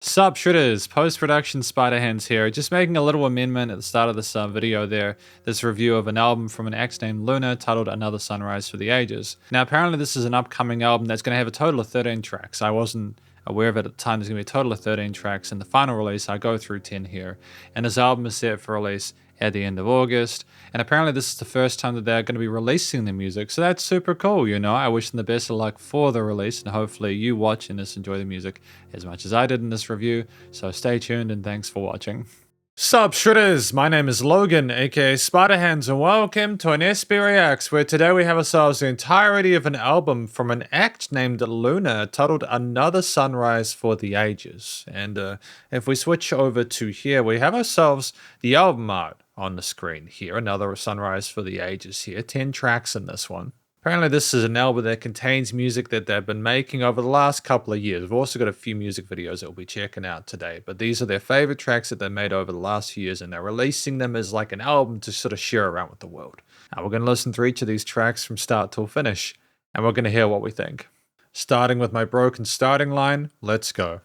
Sup Shredders, post-production Spiderhands here, just making a little amendment at the start of this video there, this review of an album from an act named Luna titled Another Sunrise for the Ages. Now apparently this is an upcoming album that's going to have a total of 13 tracks. I wasn't aware of it at the time. There's going to be a total of 13 tracks. In the final release I go through 10 here, and this album is set for release at the end of August, and apparently this is the first time that they're going to be releasing the music, so that's super cool, you know. I wish them the best of luck for the release, and hopefully you watching this enjoy the music as much as I did in this review, so stay tuned and thanks for watching. Sup Shredders, my name is Logan, aka Spiderhands, and welcome to an SB Reacts, where today we have ourselves the entirety of an album from an act named Luna titled Another Sunrise for the Ages. And if we switch over to here, we have ourselves the album art on the screen here. Another Sunrise for the Ages here. 10 tracks in this one. Apparently this is an album that contains music that they've been making over the last couple of years. We've also got a few music videos that we'll be checking out today, but these are their favorite tracks that they made over the last few years, and they're releasing them as like an album to sort of share around with the world. Now we're going to listen to each of these tracks from start till finish, and we're going to hear what we think. Starting with my broken starting line, let's go.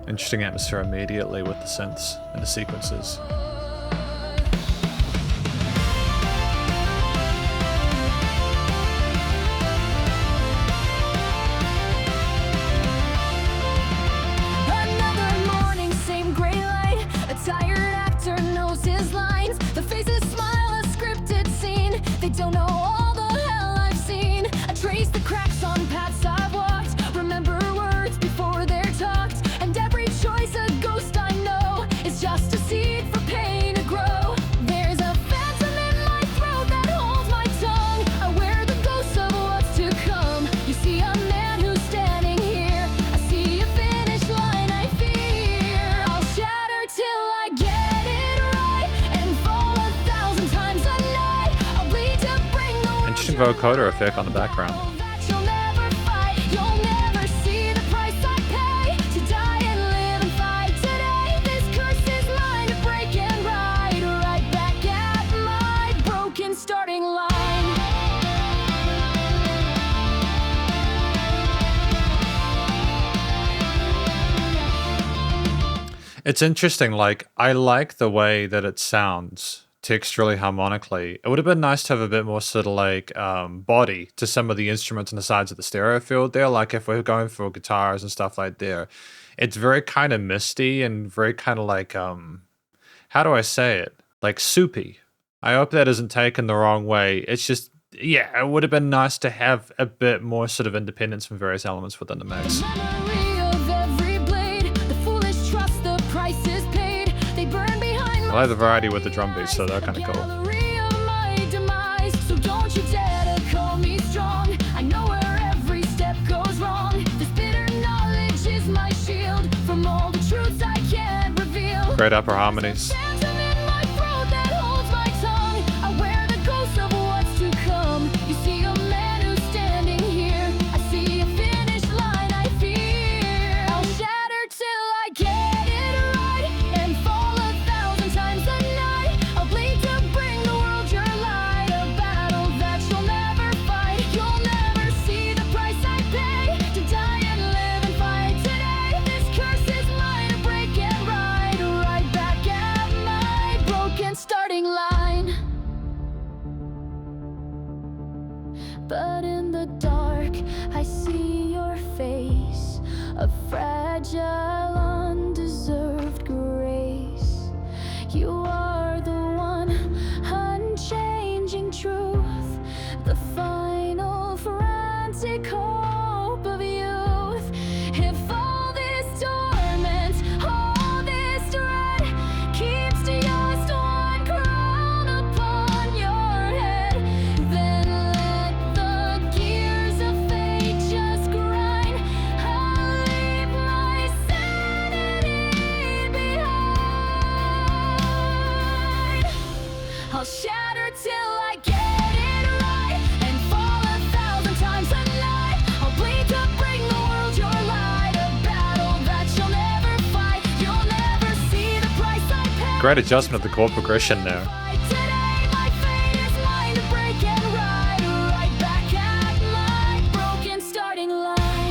Interesting atmosphere immediately with the synths and the sequences. Don't know all the hell I've seen. I trace the cracks on paths I've walked. Remember words before they're talked. And every choice a ghost I know is just a seed for pain to grow. There's a phantom in my throat that holds my tongue. I wear the ghost of what's to come. You see a man who's standing here. I see a finish line I fear. I'll shatter till I get it right and fall 1,000 times a night. I'll bleed to bring the Interesting vocoder effect on the background. You'll never fight, you'll never see the price I pay to die and live and fight today. This curse is mine to break and ride right back at my broken starting line. It's interesting, like, I like the way that it sounds texturally, harmonically. It would have been nice to have a bit more sort of like body to some of the instruments on the sides of the stereo field there. Like if we're going for guitars and stuff like there, it's very kind of misty and very kind of like, how do I say it? Like soupy. I hope that isn't taken the wrong way. It's just, yeah, it would have been nice to have a bit more sort of independence from various elements within the mix. I like the variety with the drum beats, so they're kind of cool. Great upper harmonies. But in the dark, I see your face, a fragile, undeserved grace. You are the one unchanging truth, the final frantic hope of youth. If all this torment, all this dread keeps to just one crown upon your head, then I'll shatter till I get it right and fall 1,000 times a night. I'll bleed to bring the world your light, a battle that you'll never fight. You'll never see the price I pay. Great adjustment of the chord progression there. Today my fate is mine to break and ride right back at my broken starting line.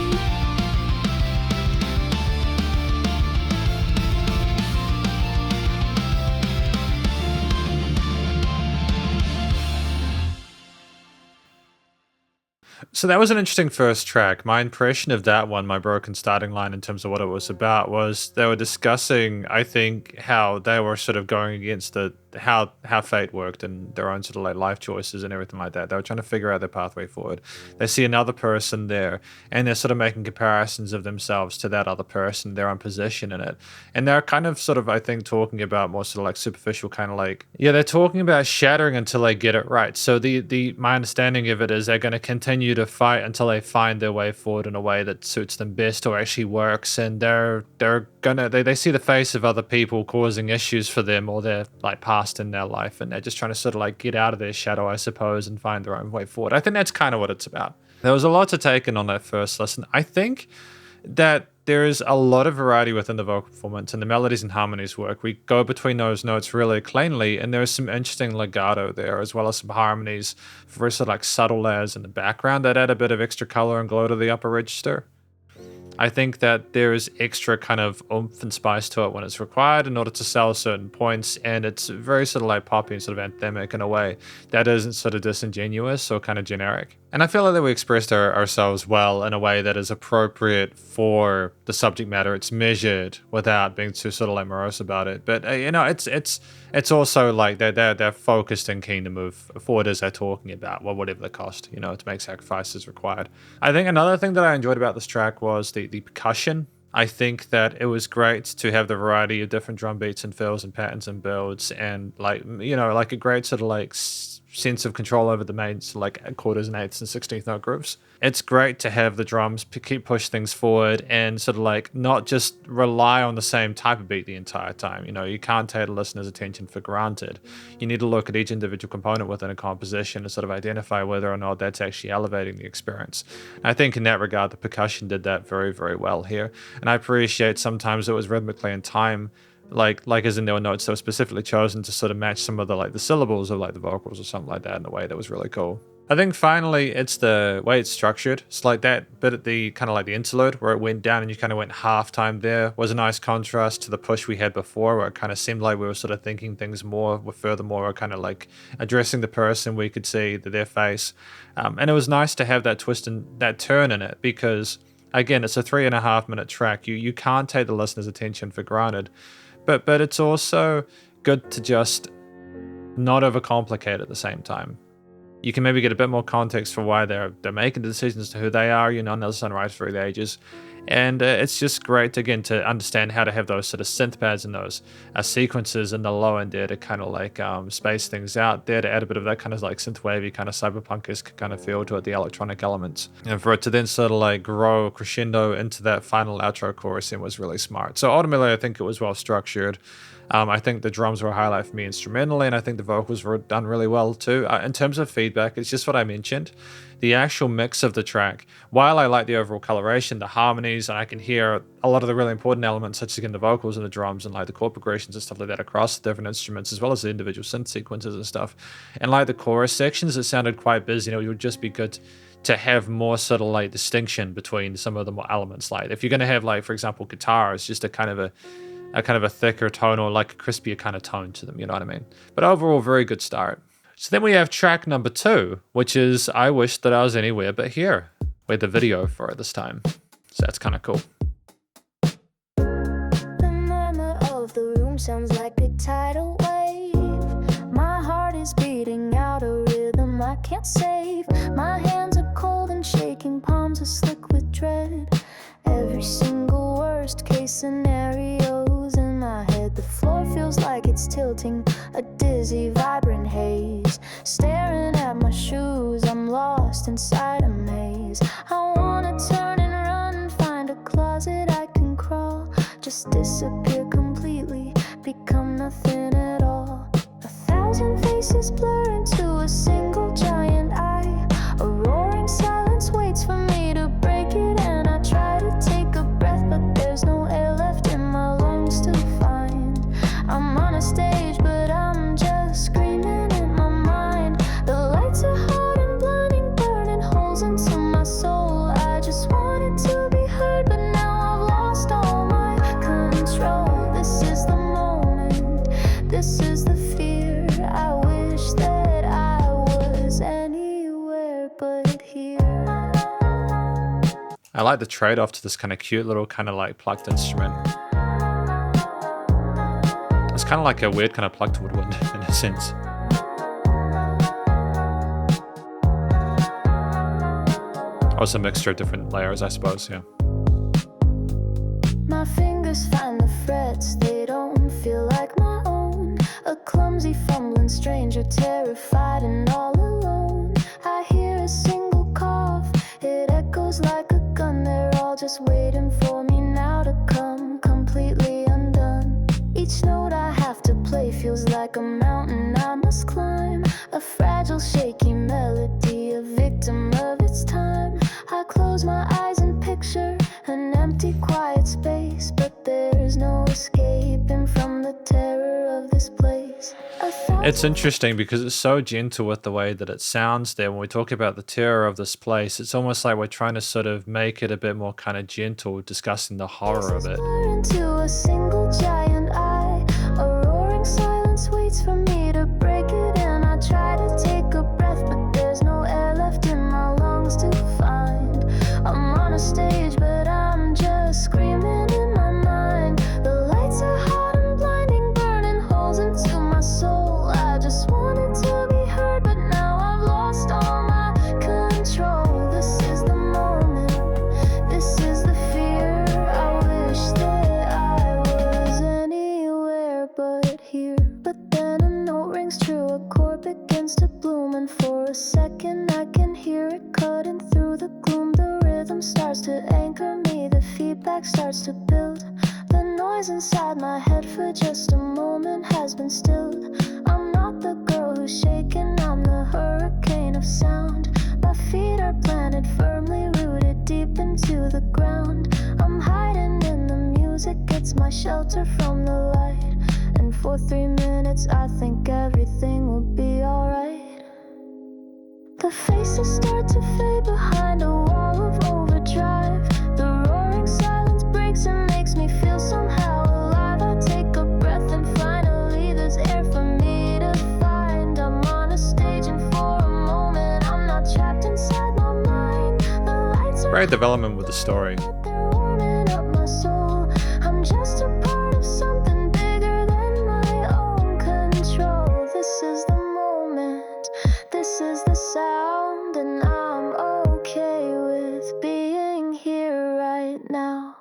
So that was an interesting first track. My impression of that one, my broken starting line in terms of what it was about, was they were discussing, I think, how they were sort of going against how fate worked and their own sort of like life choices and everything like that. They were trying to figure out their pathway forward. They see another person there and they're sort of making comparisons of themselves to that other person, their own position in it. And they're kind of sort of, I think, talking about more sort of like superficial kind of like, yeah, they're talking about shattering until they get it right. So my understanding of it is they're going to continue to fight until they find their way forward in a way that suits them best or actually works. And they see the face of other people causing issues for them or their like past in their life, and they're just trying to sort of like get out of their shadow, I suppose, and find their own way forward. I think that's kind of what it's about. There was a lot to take in on that first listen. I think that there is a lot of variety within the vocal performance, and the melodies and harmonies work. We go between those notes really cleanly, and there is some interesting legato there, as well as some harmonies, very sort of like subtle layers in the background that add a bit of extra color and glow to the upper register. I think that there is extra kind of oomph and spice to it when it's required in order to sell certain points, and it's very sort of like poppy and sort of anthemic in a way that isn't sort of disingenuous or kind of generic. And I feel like that we expressed ourselves well in a way that is appropriate for the subject matter. It's measured without being too sort of like morose about it. But it's also like they're focused and keen to move forward as they're talking about, well, whatever the cost, to make sacrifices required. I think another thing that I enjoyed about this track was the percussion. I think that it was great to have the variety of different drum beats and fills and patterns and builds, and like a great sort of like sense of control over the main like quarters and eighths and 16th note groups. It's great to have the drums keep push things forward and sort of like not just rely on the same type of beat the entire time. You can't take the listener's attention for granted. You need to look at each individual component within a composition and sort of identify whether or not that's actually elevating the experience. And I think in that regard, the percussion did that very, very well here. And I appreciate sometimes it was rhythmically in time, like as in there were notes that were specifically chosen to sort of match some of the syllables of like the vocals or something like that in a way that was really cool. I think finally it's the way it's structured. It's like that bit at the kind of like the interlude where it went down and you kind of went half time there was a nice contrast to the push we had before, where it kind of seemed like we were sort of thinking things more, furthermore, kind of like addressing the person. We could see their face. And it was nice to have that twist and that turn in it, because again, it's a 3.5 minute track. You can't take the listener's attention for granted. But it's also good to just not overcomplicate at the same time. You can maybe get a bit more context for why they're making the decisions to who they are, another sunrise through the ages. And it's just great, again, to understand how to have those sort of synth pads and those sequences in the low end there to kind of like space things out there, to add a bit of that kind of like synth wavy kind of cyberpunk-esque kind of feel to it, the electronic elements. And for it to then sort of like grow crescendo into that final outro chorus, it was really smart. So ultimately, I think it was well structured. I think the drums were a highlight for me instrumentally, and I think the vocals were done really well too. In terms of feedback, it's just what I mentioned. The actual mix of the track, while I like the overall coloration, the harmonies, and I can hear a lot of the really important elements, such as again the vocals and the drums and like the chord progressions and stuff like that across the different instruments, as well as the individual synth sequences and stuff. And like the chorus sections, it sounded quite busy. It would just be good to have more sort of like distinction between some of the more elements. Like if you're going to have like, for example, guitar, it's just a kind of a thicker tone, or like a crispier kind of tone to them, you know what I mean? But overall, very good start. So then we have track number 2, which is I Wish That I Was Anywhere But Here, with the video for it this time. So that's kind of cool. The murmur of the room sounds like a tidal wave. My heart is beating out a rhythm I can't save. My hands are cold and shaking, palms are slick with dread. Every single worst case scenario's in my head. The floor feels like it's tilting, a dizzy, vibrant haze. Staring at my shoes, I'm lost inside a maze. I wanna turn and run, find a closet I can crawl. Just disappear completely, become nothing at all. 1,000 faces blur into a single giant eye. A roaring silence waits for me to break it, and I try to take a breath, but there's no air left in my lungs to find. I'm on a stage, but I'm just screaming in my mind. The lights are hot and blinding, burning holes into my soul. I just wanted to be heard, but now I've lost all my control. This is the moment, this is the fear. I wish that I was any I like the trade-off to this kind of cute little kind of like plucked instrument. It's kind of like a weird kind of plucked woodwind in a sense. Also a mixture of different layers, I suppose, yeah. My fingers find the frets, they don't feel like my own. A clumsy fumbling stranger, terrified and all alone. I hear a single cough, it echoes like a gun. They're all just waiting for me now to come completely undone. Each note I have to play feels like a mountain I must climb. A fragile, shaky melody, a victim of its time. I close my eyes and picture an empty, quiet space, but there's no escaping from the terror of this place. It's interesting because it's so gentle with the way that it sounds there. When we talk about the terror of this place, it's almost like we're trying to sort of make it a bit more kind of gentle, discussing the horror of it. Into a single giant eye, a roaring silence waits for me to break it in. I try to take a breath, but there's no air left in my lungs to find. I'm on a stage, but I'm just screaming in my mind. The lights are hot and blinding, burning holes into my soul. I just wanted to be heard, but now I've lost all my control. This is the moment, this is the fear. I wish that I was anywhere but here. But then a note rings true, a chord begins to bloom, and for a second I can hear it cutting through the gloom. The rhythm starts to anchor me, the feedback starts to build. The noise inside my head for just a moment has been stilled. I'm not the girl who's shaking, I'm the hurricane of sound. My feet are planted firmly, rooted deep into the ground. I'm hiding in the music, it's my shelter from the light. And for 3 minutes I think everything will be alright. The faces start to fade behind a wall of overdrive. The roaring silence breaks and makes me feel somehow alive. I take a breath and finally there's air for me to find. I'm on a stage and for a moment I'm not trapped inside my mind. The lights are Great development with the story. but they're warming up my soul. I'm just a part of something bigger than my own control. This is the moment, this is the sound, and I'm okay with being here right now.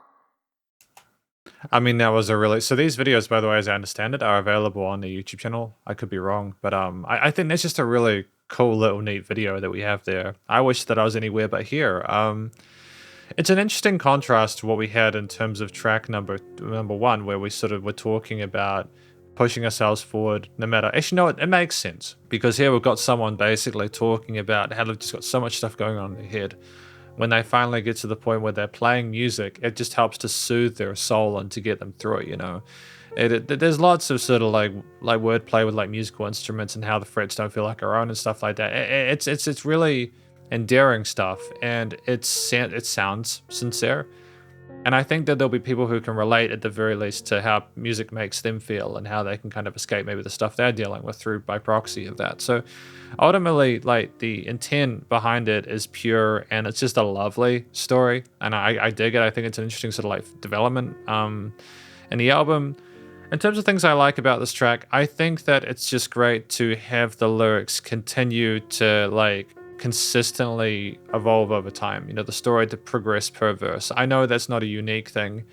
I mean, that was a really... So these videos, by the way, as I understand it, are available on the YouTube channel. I could be wrong, but I think that's just a really cool little neat video that we have there. I wish that I was anywhere but here. It's an interesting contrast to what we had in terms of track number one, where we sort of were talking about pushing ourselves forward no matter... Actually, no, it makes sense, because here we've got someone basically talking about how they've just got so much stuff going on in their head. When they finally get to the point where they're playing music, it just helps to soothe their soul and to get them through it, you know. There's lots of sort of like wordplay with like musical instruments and how the frets don't feel like our own and stuff like that. It's really endearing stuff, and it sounds sincere. And I think that there'll be people who can relate at the very least to how music makes them feel and how they can kind of escape maybe the stuff they're dealing with through by proxy of that. So ultimately, like, the intent behind it is pure, and it's just a lovely story, and I dig it. I think it's an interesting sort of like development in the album. In terms of things I like about this track, I think that it's just great to have the lyrics continue to like consistently evolve over time. You know, the story to progress per verse. I know that's not a unique thing,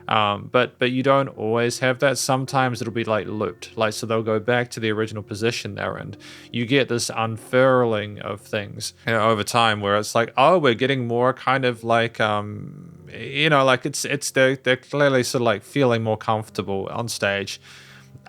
but you don't always have that. Sometimes it'll be like looped, like, so they'll go back to the original position they're in. You get this unfurling of things, you know, over time, where it's like, oh, we're getting more kind of like you know, like they're clearly sort of like feeling more comfortable on stage.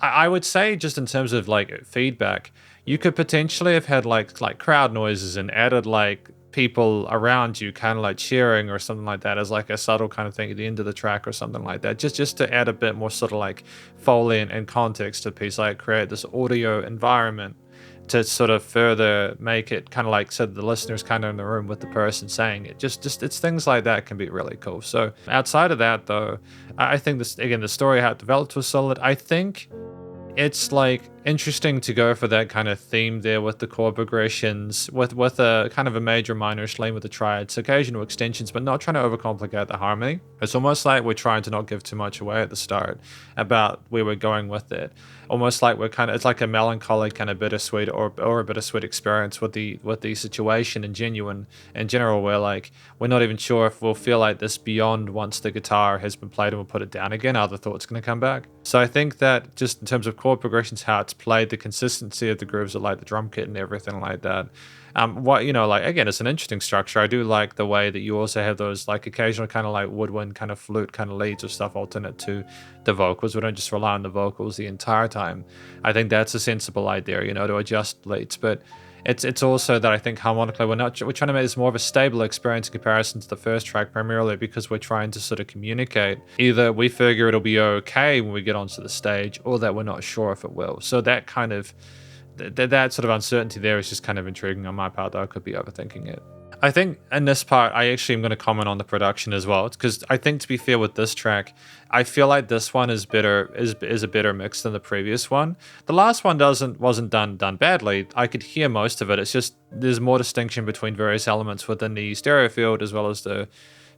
I would say, just in terms of like feedback, you could potentially have had like crowd noises and added like people around you kind of like cheering or something like that as like a subtle kind of thing at the end of the track or something like that, just to add a bit more sort of like foley and context to the piece, like create this audio environment to sort of further make it kind of like, so the listener's kind of in the room with the person saying it. Just it's things like that can be really cool. So outside of that though, I think this, again, the story, how it developed was solid. I think it's like, interesting to go for that kind of theme there with the chord progressions, with a kind of a major minor theme with the triads, occasional extensions, but not trying to overcomplicate the harmony. It's almost like we're trying to not give too much away at the start about where we're going with it. Almost like we're kind of, it's like a melancholy kind of bittersweet or a bittersweet experience with the situation in general, where like we're not even sure if we'll feel like this beyond once the guitar has been played and we'll put it down again. Are the thoughts going to come back? So I think that just in terms of chord progressions, how it's played, the consistency of the grooves of like the drum kit and everything like that. What, you know, like again, it's an interesting structure. I do like the way that you also have those like occasional kind of like woodwind kind of flute kind of leads or stuff alternate to the vocals. We don't just rely on the vocals the entire time. I think that's a sensible idea, you know, to adjust leads. But it's also that I think harmonically we're trying to make this more of a stable experience in comparison to the first track, primarily because we're trying to sort of communicate either we figure it'll be okay when we get onto the stage, or that we're not sure if it will. So that kind of that sort of uncertainty there is just kind of intriguing on my part, though I could be overthinking it. I think in this part, I actually am going to comment on the production as well, because I think, to be fair with this track, I feel like this one is a better mix than the previous one. The last one wasn't done badly. I could hear most of it. It's just there's more distinction between various elements within the stereo field as well as the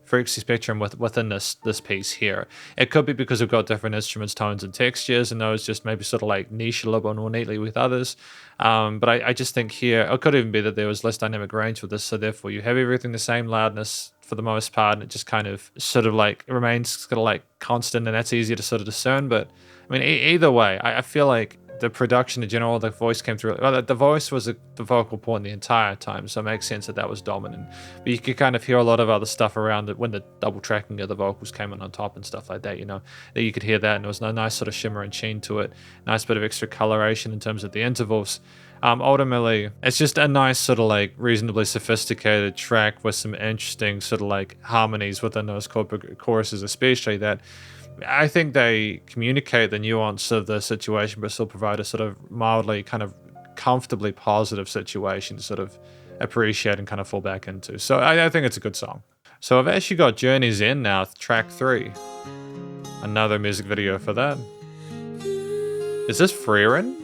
frequency spectrum within this piece here. It could be because we've got different instruments, tones, and textures, and those just maybe sort of like niche a little bit more neatly with others. But I just think here, it could even be that there was less dynamic range with this, so therefore you have everything the same loudness for the most part, and it just kind of sort of like remains sort of like constant, and that's easier to sort of discern. But I mean, either way, I feel like the production in general, the voice came through. Well, the voice was the vocal point the entire time, so it makes sense that was dominant. But you could kind of hear a lot of other stuff around it when the double tracking of the vocals came on top and stuff like that, you know, that you could hear that, and there was a nice sort of shimmer and sheen to it, nice bit of extra coloration in terms of the intervals. Ultimately, it's just a nice sort of like reasonably sophisticated track with some interesting sort of like harmonies within those choruses, especially that I think they communicate the nuance of the situation, but still provide a sort of mildly kind of comfortably positive situation to sort of appreciate and kind of fall back into. So I think it's a good song. So I've actually got Journey's End now, track 3. Another music video for that. Is this Freerin?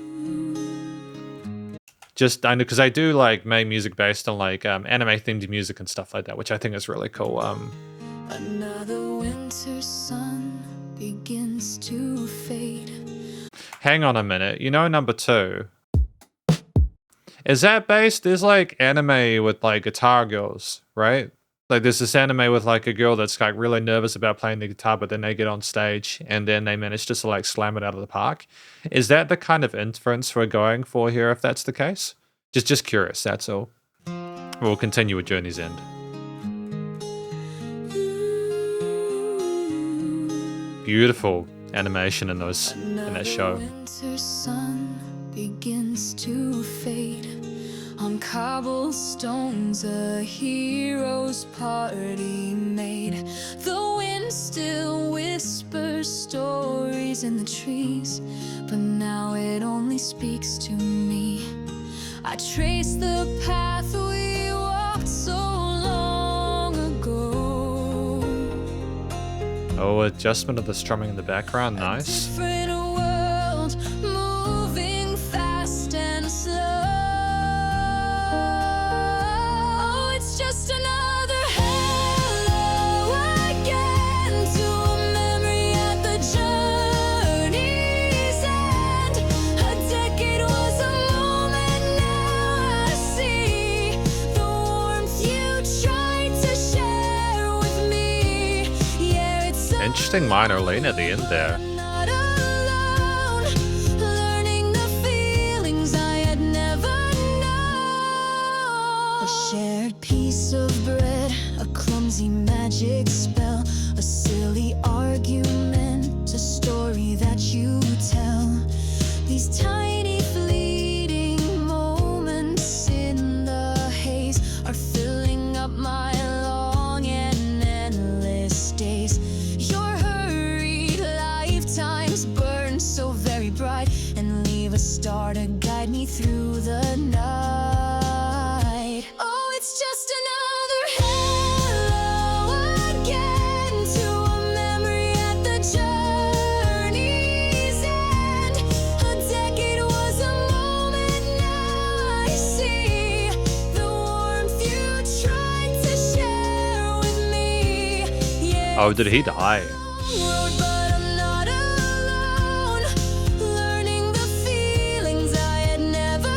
Just, I know, because I do like make music based on like anime themed music and stuff like that, which I think is really cool. Another winter sun begins to fade. Hang on a minute. You know, number 2. Is that based? There's like anime with like guitar girls, right? Like there's this anime with like a girl that's like really nervous about playing the guitar, but then they get on stage and then they manage to sort of like slam it out of the park. Is that the kind of inference we're going for here, if that's the case? Just curious, that's all. We'll continue with Journey's End. Beautiful animation in that show. Winter sun begins to fade. On cobblestones a hero's party made. The wind still whispers stories in the trees, but now it only speaks to me. I trace the path we walked so long ago. Oh, adjustment of the strumming in the background, nice. Different world, moving fast and slow. Oh, it's just another hello again to a memory at the journey's end. A decade was a moment, now I see the warmth you tried to share with me. Yeah, it's Interesting minor lean at the end there. not alone, learning the feelings I had never known. A shared piece of bread, a clumsy magic spell, a silly argument, a story that you tell. These tiny fleeting moments in the haze are filling up my long and endless days. Your hurried lifetimes burn so very bright and leave a star to guide me through the night. Oh, it's just another hello again to a memory at the journey's end. A decade was a Oh, did he die? Road, but I'm not alone. Learning the feelings I had never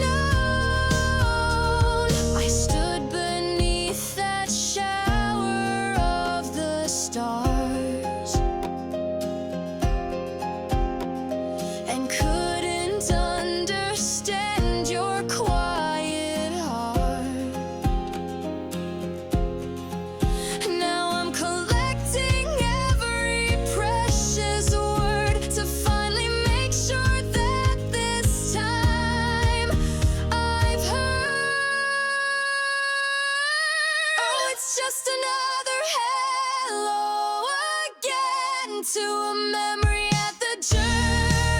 known. I stood beneath that shower of the stars and couldn't understand your quiet heart. Now I'm collecting every precious word to finally make sure that this time I've heard. Oh, it's just another hello again to a memory at the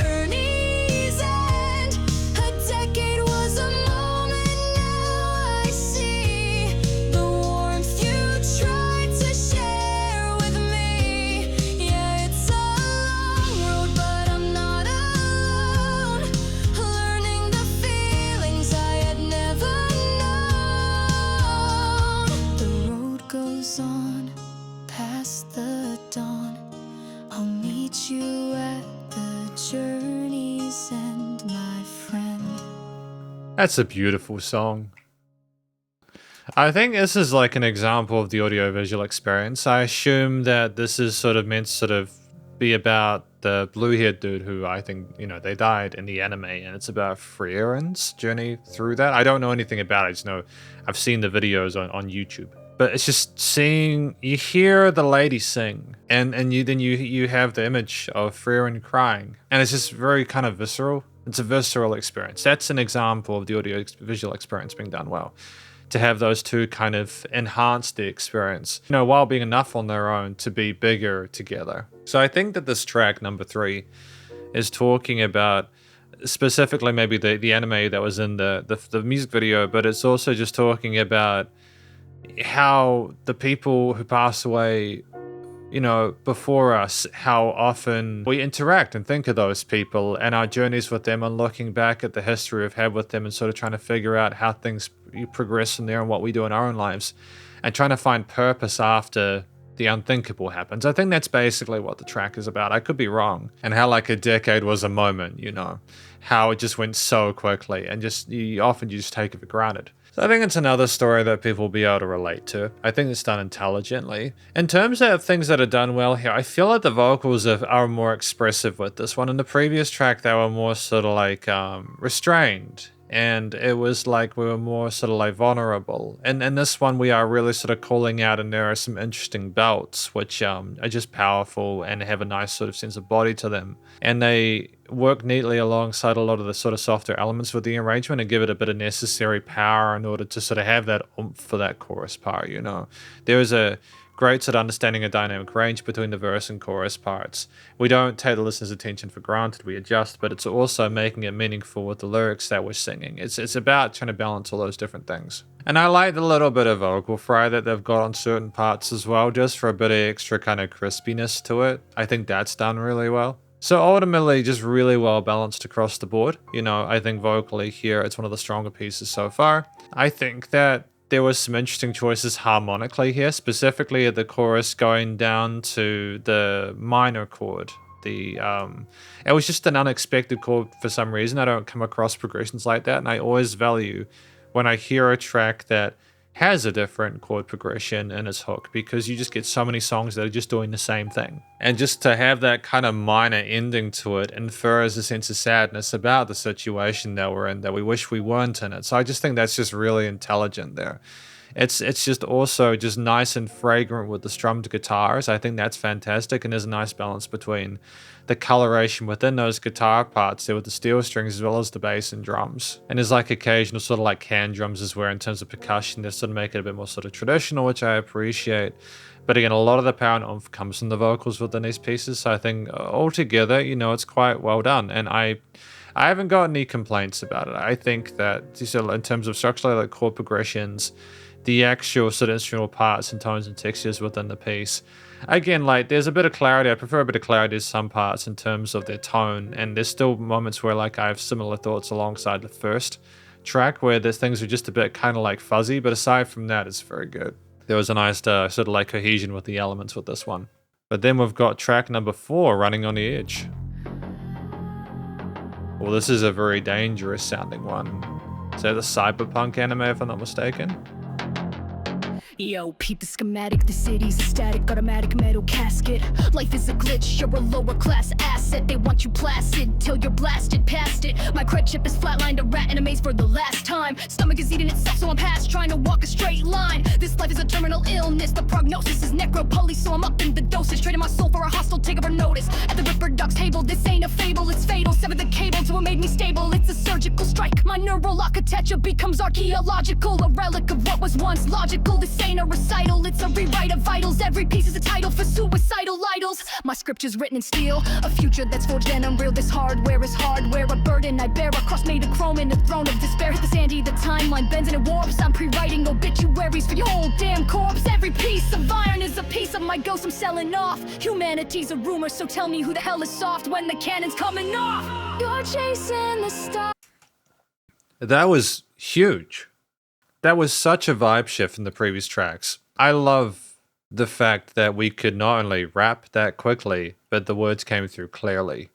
journey's end. A decade was a moment, now I see the warmth you tried to share with me. Yeah, it's a long road, but I'm not alone. Learning the feelings I had never known. The road goes on past the dawn. I'll meet you at the journey's end, my friend. That's a beautiful song. I think this is like an example of the audiovisual experience. I assume that this is sort of meant to sort of be about the blue-haired dude who I think, you know, they died in the anime, and it's about Frieren's journey through that. I don't know anything about it. I just know I've seen the videos on YouTube. But it's just seeing, you hear the lady sing, and you have the image of Frieren crying, and it's just very kind of visceral. It's a visceral experience. That's an example of the audio visual experience being done well. To have those two kind of enhance the experience, you know, while being enough on their own to be bigger together. So I think that this track, number 3, is talking about specifically maybe the anime that was in the music video, but it's also just talking about how the people who pass away, you know, before us, how often we interact and think of those people and our journeys with them, and looking back at the history we've had with them and sort of trying to figure out how things progress from there and what we do in our own lives, and trying to find purpose after the unthinkable happens. I think that's basically what the track is about. I could be wrong. And how like a decade was a moment, you know, how it just went so quickly, and just you just take it for granted. So I think it's another story that people will be able to relate to. I think it's done intelligently. In terms of things that are done well here, I feel like the vocals are more expressive with this one. In the previous track, they were more sort of like restrained. And it was like we were more sort of like vulnerable. And in this one, we are really sort of calling out, and there are some interesting belts, which are just powerful and have a nice sort of sense of body to them. And they work neatly alongside a lot of the sort of softer elements with the arrangement and give it a bit of necessary power in order to sort of have that oomph for that chorus part, you know. There is a great sort of understanding of dynamic range between the verse and chorus parts. We don't take the listener's attention for granted, we adjust, but it's also making it meaningful with the lyrics that we're singing. It's about trying to balance all those different things. And I like the little bit of vocal fry that they've got on certain parts as well, just for a bit of extra kind of crispiness to it. I think that's done really well. So ultimately, just really well balanced across the board. You know, I think vocally here, it's one of the stronger pieces so far. I think that there was some interesting choices harmonically here, specifically at the chorus going down to the minor chord. It was just an unexpected chord for some reason. I don't come across progressions like that, and I always value when I hear a track that has a different chord progression in its hook, because you just get so many songs that are just doing the same thing. And just to have that kind of minor ending to it infers a sense of sadness about the situation that we're in, that we wish we weren't in it. So I just think that's just really intelligent there. It's just also just nice and fragrant with the strummed guitars. I think that's fantastic, and there's a nice balance between the coloration within those guitar parts there with the steel strings as well as the bass and drums. And there's like occasional sort of like can drums as well in terms of percussion that sort of make it a bit more sort of traditional, which I appreciate. But again, a lot of the power and oomph comes from the vocals within these pieces. So I think altogether, you know, it's quite well done. And I haven't got any complaints about it. I think that in terms of structurally like chord progressions, the actual sort of instrumental parts and tones and textures within the piece, again, like there's a bit of clarity. I prefer a bit of clarity to some parts in terms of their tone, and there's still moments where like I have similar thoughts alongside the first track where there's things are just a bit kind of like fuzzy, but aside from that, it's very good. There was a nice sort of like cohesion with the elements with this one. But then we've got track number 4, Running on the Edge. Well, this is a very dangerous sounding one. Is that the cyberpunk anime, if I'm not mistaken? Yo, peep the schematic, the city's a static, automatic metal casket. Life is a glitch, you're a lower class asset. They want you placid till you're blasted past it. My cred chip is flatlined, a rat in a maze for the last time. Stomach is eating itself, so I'm past trying to walk a straight line. This life is a terminal illness, the prognosis is necropoli, so I'm up in the dosage. Trading my soul for a hostile takeover notice. At the Ripper Duck's table, this ain't a fable, it's fatal. Sever the cable to what made me stable, it's a surgical strike. My neural architecture becomes archaeological, a relic of what was once logical. This ain't a recital, it's a rewrite of vitals. Every piece is a title for suicidal idols. My scripture's written in steel, a future that's forged and unreal. This hardware is hardware, a burden I bear, a cross made of chrome in the throne of despair. Hit the sandy, the timeline bends and it warps. I'm pre-writing obituaries for your whole damn corpse. Every piece of iron is a piece of my ghost I'm selling off. Humanity's a rumor, so tell me who the hell is soft when the cannon's coming off. You're chasing the star. That was huge. That was such a vibe shift from the previous tracks. I love the fact that we could not only rap that quickly, but the words came through clearly.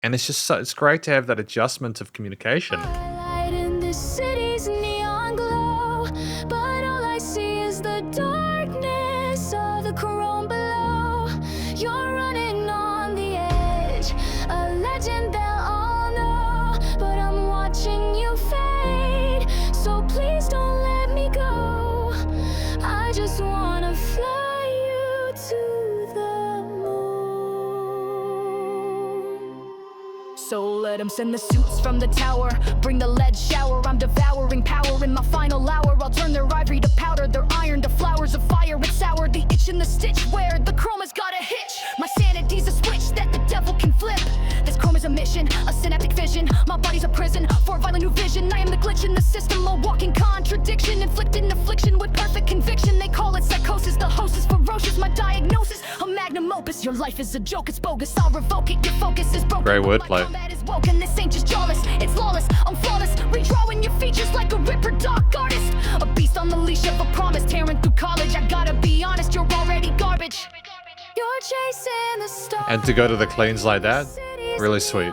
And it's just it's great to have that adjustment of communication. Light in this city's neon glow, but all I see is the darkness of the chrome below. You're running on the edge, a legend they'll all know, but I'm watching you fade, so please don't let me go. I just wanna fly you to the moon. So let 'em send the suits from the tower, bring the lead shower. I'm devouring power in my final hour. I'll turn their ivory to powder, their iron to flowers of fire. It's sour, the itch and the stitch where the chroma's got a hitch. My sanity's a switch that the devil can flip. This chrome is a mission, a synaptic vision. My body's a prison for a violent new vision. I am the glitch in the system, a walking contradiction, inflicting affliction with perfect conviction. They call it psychosis, the host is ferocious. My diagnosis, a magnum opus. Your life is a joke, it's bogus. I'll revoke it, your focus is broken. Great My wordplay. combat is woken, this ain't just jawless, it's lawless. I'm flawless, redrawing your features like a Ripper Doc artist. A beast on the leash of a promise, tearing through college. I gotta be honest, you're already garbage. You're chasing the stars. And to go to the cleans like that, really sweet.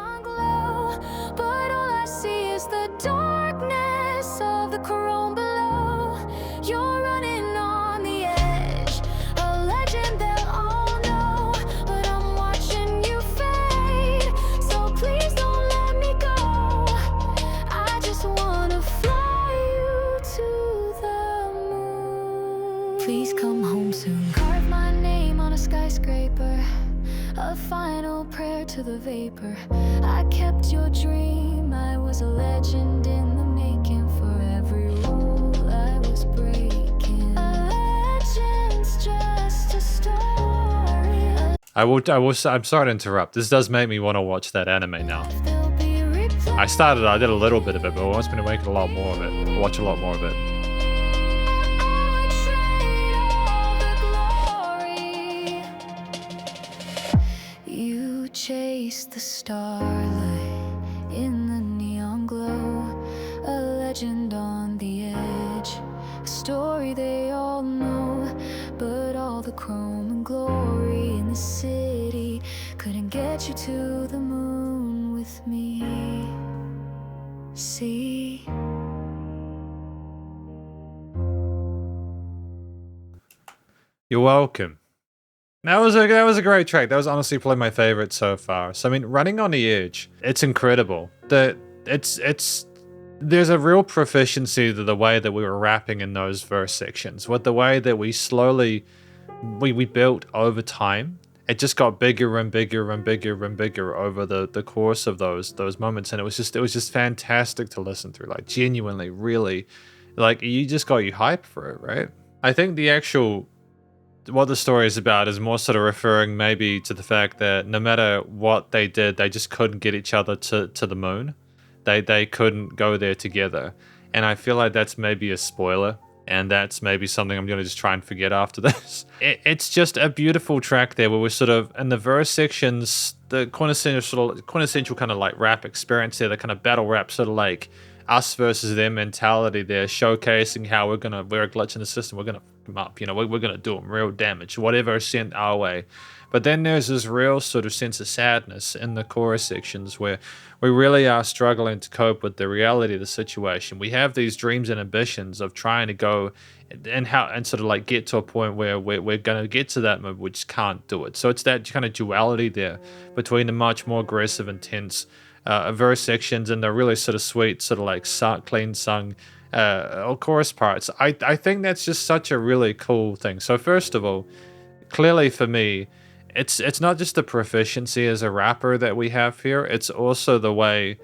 But all I see is the darkness of the chrome below. You're running on the edge, a legend they'll all know, but I'm watching you fade, so please don't let me go. I just wanna fly you to the moon. Please come home soon. Carve my name on a skyscraper, a final prayer to the vapor. I kept your dream, I was a legend in the making. For every rule I was breaking, a legend's just a story. I'm sorry to interrupt. This does make me want to watch that anime now. There'll be replay. I did a little bit of it, but I was going to make a lot more of it. Watch a lot more of it. You chase the starlight in the neon glow, a legend on the edge, a story they all know, but all the chrome and glory in the city couldn't get you to the moon with me. See? You're welcome. That was a great track. That was honestly probably my favorite so far. So I mean, Running on the Edge, it's incredible. There's a real proficiency to the way that we were rapping in those verse sections. With the way that we slowly we built over time. It just got bigger and bigger and bigger and bigger over the course of those moments, and it was just fantastic to listen through. Like genuinely, really, like you just got you hyped for it, right? I think what the story is about is more sort of referring maybe to the fact that no matter what they did, they just couldn't get each other to the moon. They couldn't go there together. And I feel like that's maybe a spoiler, and that's maybe something I'm going to just try and forget after this. It's just a beautiful track there where we're sort of, in the verse sections, the quintessential kind of like rap experience there, the kind of battle rap sort of like us versus them mentality there, showcasing how we're a glitch in the system, we're gonna fuck them up, we're gonna do them real damage, whatever is sent our way. But then there's this real sort of sense of sadness in the chorus sections where we really are struggling to cope with the reality of the situation. We have these dreams and ambitions of trying to go and sort of like get to a point where we're going to get to that mode, we just can't do it. So it's that kind of duality there between the much more aggressive, intense verse sections and the really sort of sweet, sort of like clean sung chorus parts. I think that's just such a really cool thing. So first of all, clearly for me, it's not just the proficiency as a rapper that we have here, it's also the way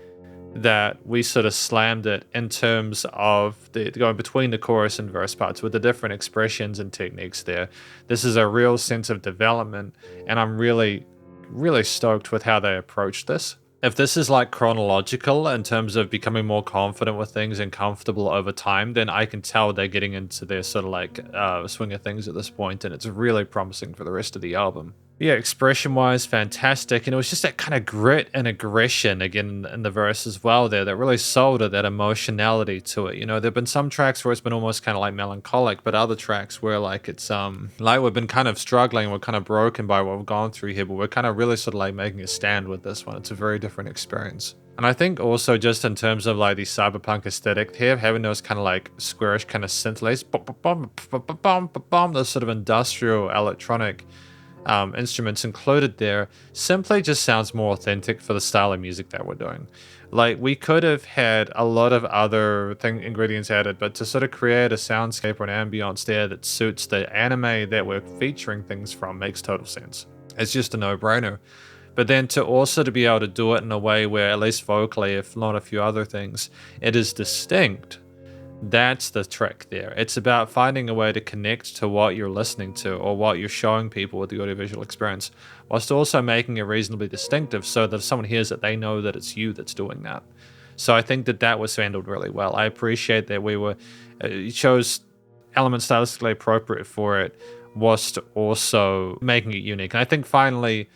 that we sort of slammed it in terms of the going between the chorus and verse parts with the different expressions and techniques there. This is a real sense of development, and I'm really, really stoked with how they approached this. If this is like chronological in terms of becoming more confident with things and comfortable over time, then I can tell they're getting into their sort of like swing of things at this point, and it's really promising for the rest of the album. Yeah, expression-wise, fantastic, and it was just that kind of grit and aggression again in the verse as well there that really sold it, that emotionality to it. There've been some tracks where it's been almost kind of like melancholic, but other tracks where like it's like we've been kind of struggling, we're kind of broken by what we've gone through here, but we're kind of really sort of like making a stand with this one. It's a very different experience. And I think also just in terms of like the cyberpunk aesthetic here, having those kind of like squarish kind of synth-lace, those sort of industrial electronic instruments included there simply just sounds more authentic for the style of music that we're doing. Like we could have had a lot of other ingredients added, but to sort of create a soundscape or an ambience there that suits the anime that we're featuring things from makes total sense. It's just a no-brainer. But then to be able to do it in a way where, at least vocally, if not a few other things, it is distinct. That's the trick there. It's about finding a way to connect to what you're listening to or what you're showing people with the audiovisual experience, whilst also making it reasonably distinctive so that if someone hears it, they know that it's you that's doing that. So I think that was handled really well. I appreciate that you chose elements stylistically appropriate for it, whilst also making it unique. And I think finally,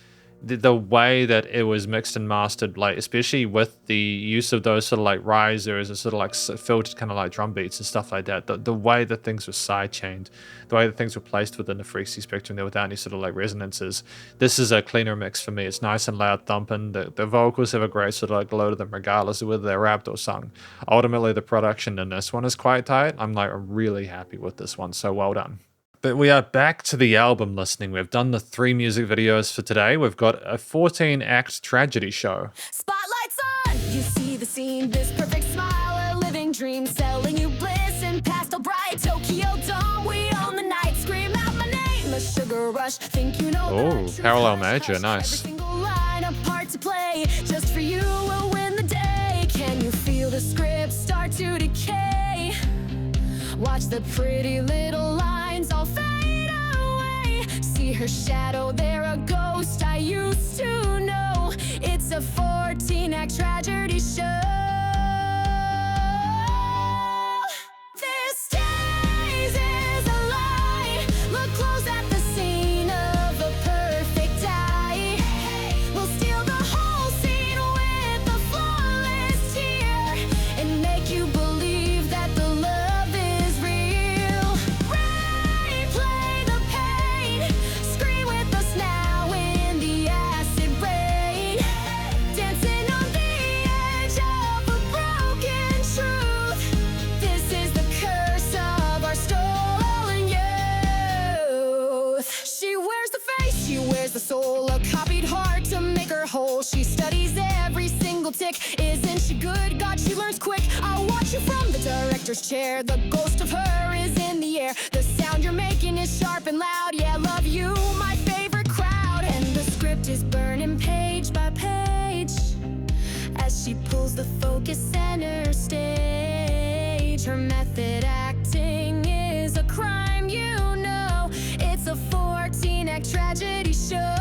the way that it was mixed and mastered, like especially with the use of those sort of like risers and sort of like filtered kind of like drum beats and stuff like that, the way that things were sidechained, the way that things were placed within the frequency spectrum there without any sort of like resonances, this is a cleaner mix for me. It's nice and loud thumping. The vocals have a great sort of like glow to them regardless of whether they're rapped or sung. Ultimately, the production in this one is quite tight. I'm really happy with this one, so well done. But we are back to the album listening. We've done the 3 music videos for today. We've got a 14-act tragedy show. Spotlights on, you see the scene, this perfect smile, a living dream, selling you bliss in pastel bright Tokyo Dome. We own the night, scream out my name, a sugar rush, think you know. Oh, parallel major, nice. Every single line a part to play, just for you will win the day. Can you feel the script start to decay? Watch the pretty little lines all fade away. See her shadow, there a ghost I used to know. It's a 14-act tragedy show. This days is a lie. Look close at the scene of a perfect die. We'll steal the whole scene with a flawless tear and make you believe that the love is real. Replay the pain, scream with us now in the acid rain, dancing on the edge of a broken truth. This is the curse of our stolen youth. She wears the face, she wears the soul, a copied heart to make her whole. She studies every single tick. Isn't she good? God, she learns quick. I'll watch you from the director's chair. The ghost of her is in the air. The sound you're making is sharp and loud. Yeah, love you, my favorite crowd. And the script is burning page by page as she pulls the focus center stage. Her method acting is a crime, you know. It's a 14-act tragedy show.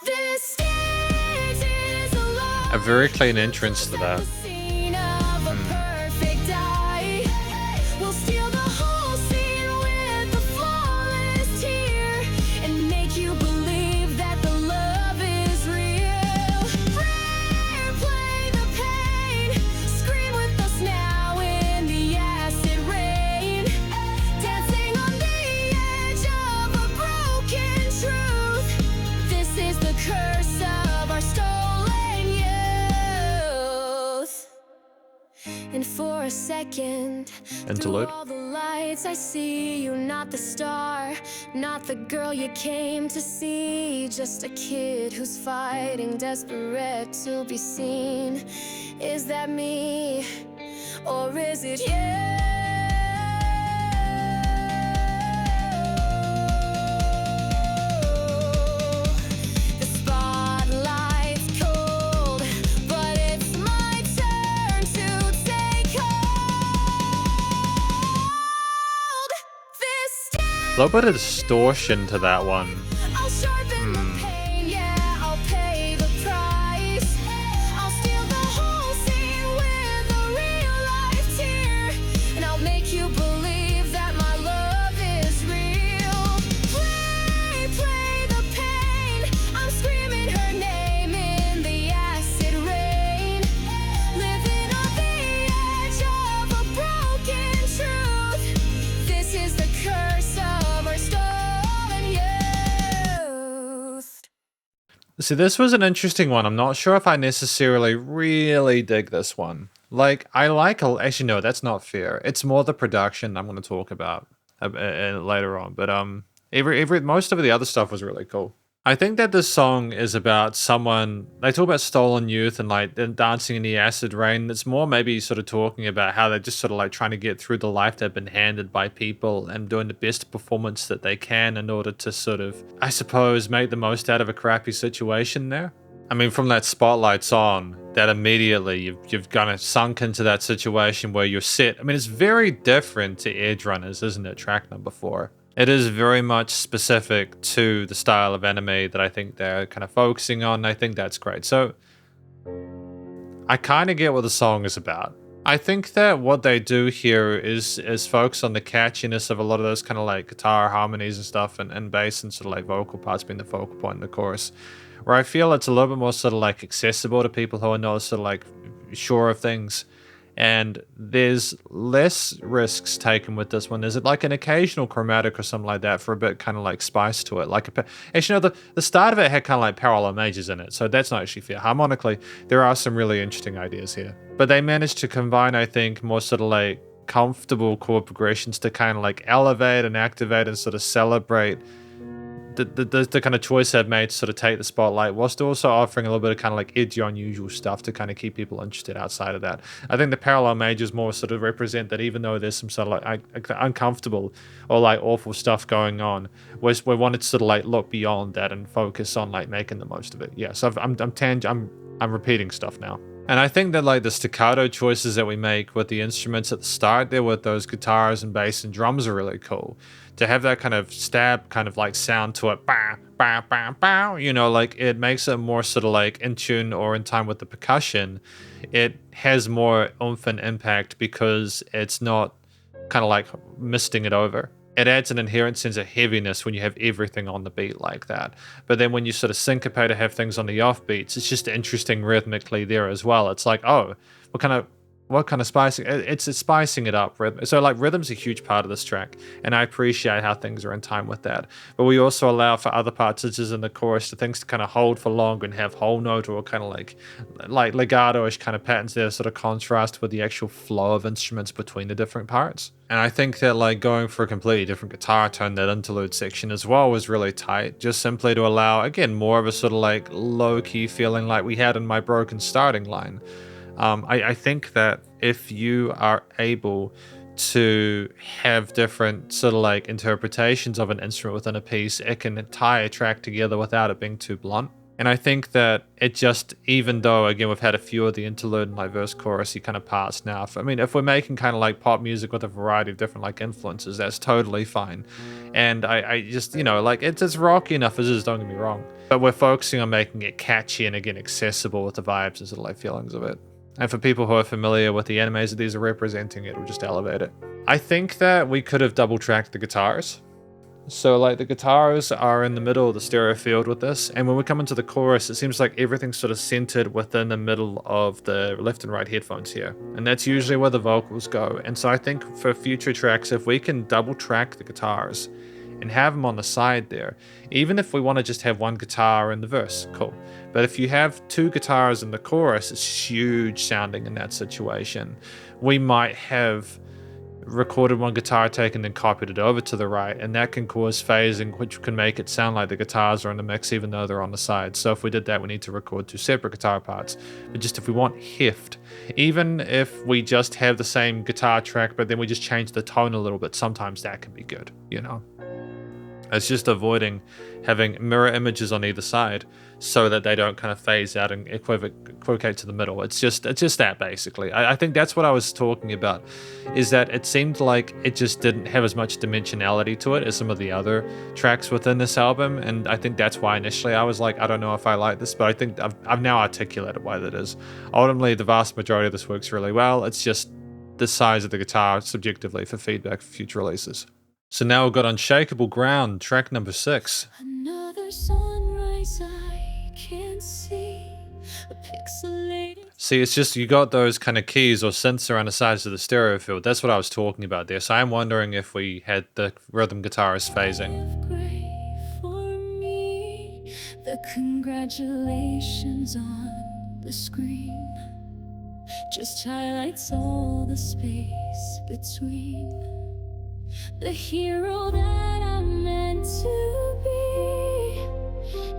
This stage is a lie. A very clean entrance to that. We'll steal the whole scene with a flawless tear and make you believe that the love is real. Replay a second. Interlude. Through all the lights I see you, not the star, not the girl you came to see, just a kid who's fighting, desperate to be seen. Is that me, or is it you? A little bit of distortion to that one. I'll sharpen the pain, yeah, I'll pay the price. I'll steal the whole scene with a real life tear, and I'll make you believe that my love is real. Play the pain. I'm screaming her name in the acid rain, living on the edge of a broken truth. This is the curse of our stolen youth. See, this was an interesting one. I'm not sure if I necessarily really dig this one. Like, actually, no, that's not fair. It's more the production I'm going to talk about later on. But most of the other stuff was really cool. I think that this song is about someone, they talk about stolen youth and like them dancing in the acid rain. It's more maybe sort of talking about how they're just sort of like trying to get through the life they've been handed by people and doing the best performance that they can in order to sort of, I suppose, make the most out of a crappy situation there. I mean, from that Spotlight song, that immediately you've kind of sunk into that situation where you're set. I mean, it's very different to Edge Runners, isn't it? Track number 4. It is very much specific to the style of anime that I think they're kind of focusing on. I think that's great. So I kind of get what the song is about. I think that what they do here is focus on the catchiness of a lot of those kind of like guitar harmonies and stuff, and bass and sort of like vocal parts being the focal point in the chorus, where I feel it's a little bit more sort of like accessible to people who are not sort of like sure of things. And there's less risks taken with this one. There's like an occasional chromatic or something like that for a bit kind of like spice to it. Like actually, no, the start of it had kind of like parallel majors in it, so that's not actually fair. Harmonically, there are some really interesting ideas here, but they managed to combine, I think, more sort of like comfortable chord progressions to kind of like elevate and activate and sort of celebrate the kind of choice they've made to sort of take the spotlight, whilst also offering a little bit of kind of like edgy, unusual stuff to kind of keep people interested outside of that. I think the parallel majors more sort of represent that even though there's some sort of like uncomfortable or like awful stuff going on, we wanted to sort of like look beyond that and focus on like making the most of it. Yeah, so I'm repeating stuff now. And I think that like the staccato choices that we make with the instruments at the start there with those guitars and bass and drums are really cool. To have that kind of stab kind of like sound to it, bah, bah, bah, bah, you know, like it makes it more sort of like in tune or in time with the percussion. It has more oomph and impact because it's not kind of like misting it over. It adds an inherent sense of heaviness when you have everything on the beat like that. But then when you sort of syncopate or have things on the offbeats, it's just interesting rhythmically there as well. It's like, oh, what kind of spicing? It's spicing it up. So like rhythm's a huge part of this track, and I appreciate how things are in time with that. But we also allow for other parts, such as in the chorus, to things to kind of hold for longer and have whole note or kind of like legato-ish kind of patterns there, sort of contrast with the actual flow of instruments between the different parts. And I think that like going for a completely different guitar tone, that interlude section as well was really tight, just simply to allow, again, more of a sort of like low-key feeling like we had in my broken starting line. I think that if you are able to have different sort of like interpretations of an instrument within a piece, it can tie a track together without it being too blunt. And I think that it just, even though, again, we've had a few of the interlude and like verse chorusy kind of parts now, if we're making kind of like pop music with a variety of different like influences, that's totally fine. And I just, you know, like it's rocky enough as it is, don't get me wrong. But we're focusing on making it catchy and, again, accessible with the vibes and sort of like feelings of it. And for people who are familiar with the animes that these are representing, it will just elevate it. I think that we could have double tracked the guitars. So like the guitars are in the middle of the stereo field with this, and when we come into the chorus, it seems like everything's sort of centered within the middle of the left and right headphones here. And that's usually where the vocals go. And so I think for future tracks, if we can double track the guitars and have them on the side there, even if we want to just have one guitar in the verse, cool. But if you have two guitars in the chorus, it's huge sounding in that situation. We might have recorded one guitar take and then copied it over to the right, and that can cause phasing, which can make it sound like the guitars are in the mix even though they're on the side. So if we did that, we need to record two separate guitar parts. But just if we want heft, even if we just have the same guitar track but then we just change the tone a little bit, sometimes that can be good, you know. It's just avoiding having mirror images on either side so that they don't kind of phase out and equivocate to the middle. It's just that basically. I think that's what I was talking about, is that it seemed like it just didn't have as much dimensionality to it as some of the other tracks within this album. And I think that's why initially I was like, I don't know if I like this, but I think I've now articulated why that is. Ultimately, the vast majority of this works really well. It's just the size of the guitar subjectively for feedback for future releases. So now we've got Unshakeable Ground, track number 6. Another sunrise I can see, a pixelated. See, it's just you got those kind of keys or synths around the sides of the stereo field. That's what I was talking about there. So I'm wondering if we had the rhythm guitarist phasing. Of gray for me, the congratulations on the screen just highlights all the space between the hero that I'm meant to be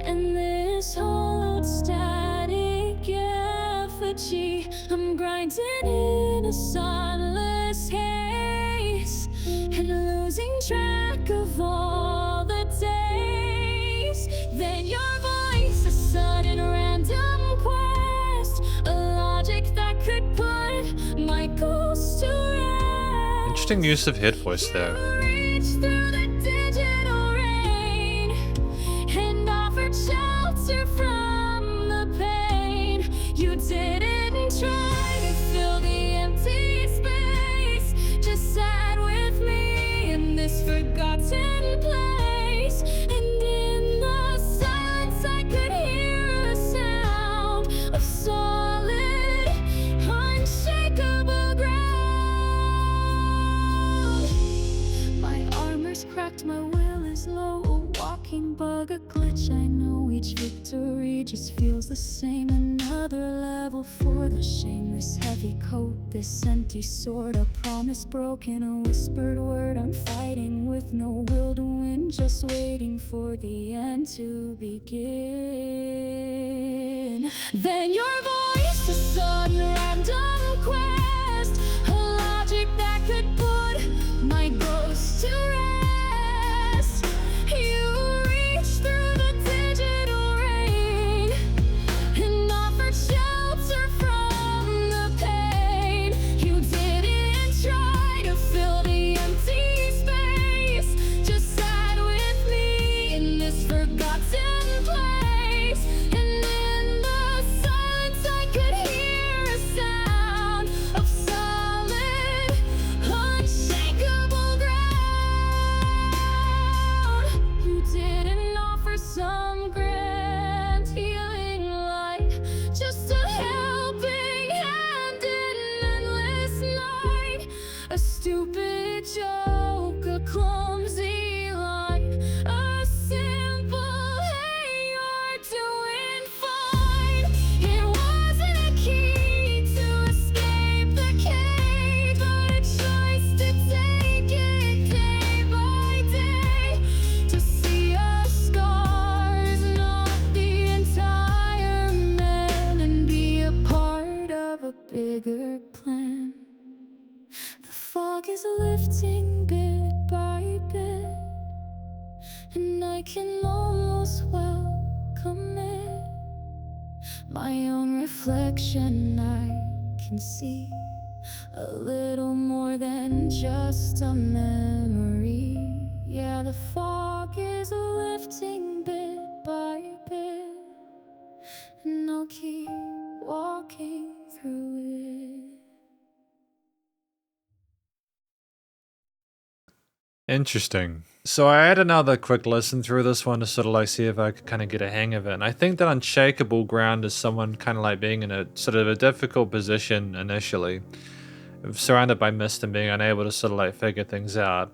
and this hollow static effigy. I'm grinding in a sunless haze and losing track of all the days. Then your voice, a sudden random quest, a logic that could put my goals to rest. Interesting use of head voice there. Reach through the digital rain and offered shelter from the pain. You didn't try to fill the empty space, just sat with me in this forgotten place. And in the silence I could hear a sound of solid, unshakable ground. My armor's cracked, my will is low, a walking bug, a glitch. I know each victory just feels the same. Another level for the shameless heavy coat, this empty sword, a promise broken, a whispered word. I'm fighting with no will to win, just waiting for the end to begin. Then your voice, a sudden random quest, a logic that could put my ghost to rest. You reached through the digital rain and offered shelter from the pain. You didn't try to fill the empty space, just sat with me in this forgotten place. And in the silence I could hear a sound of solid, unshakable ground. You didn't offer some grand healing light, just a helping hand in an endless night. A stupid joke, a clumsy line, a simple hey, you're doing fine. It wasn't a key to escape the cave, but a choice to take it day by day. To see our scars, not the entire man, and be a part of a bigger plan. The fog is lifting bit by bit, and I can almost welcome it. My own reflection I can see, a little more than just a memory. Yeah, the fog is lifting bit by bit, and I'll keep walking through it. Interesting. So I had another quick listen through this one to sort of like see if I could kind of get a hang of it. And I think that Unshakeable ground is someone kind of like being in a sort of a difficult position initially, surrounded by mist and being unable to sort of like figure things out.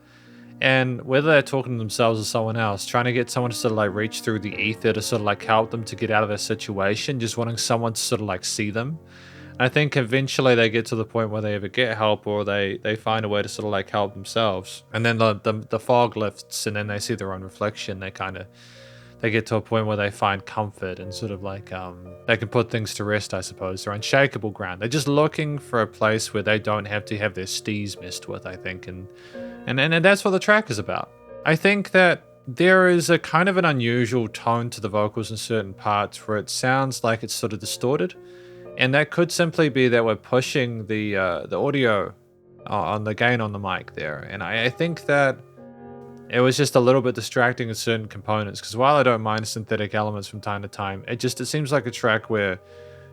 And whether they're talking to themselves or someone else, trying to get someone to sort of like reach through the ether to sort of like help them to get out of their situation, just wanting someone to sort of like see them. I think eventually they get to the point where they either get help or they find a way to sort of like help themselves. And then the fog lifts and then they see their own reflection. They get to a point where they find comfort and sort of like they can put things to rest, I suppose. They're unshakable ground. They're just looking for a place where they don't have to have their steez messed with, I think. And that's what the track is about. I think that there is a kind of an unusual tone to the vocals in certain parts where it sounds like it's sort of distorted. And that could simply be that we're pushing the audio on the gain on the mic there. And I think that it was just a little bit distracting in certain components, because while I don't mind synthetic elements from time to time, it seems like a track where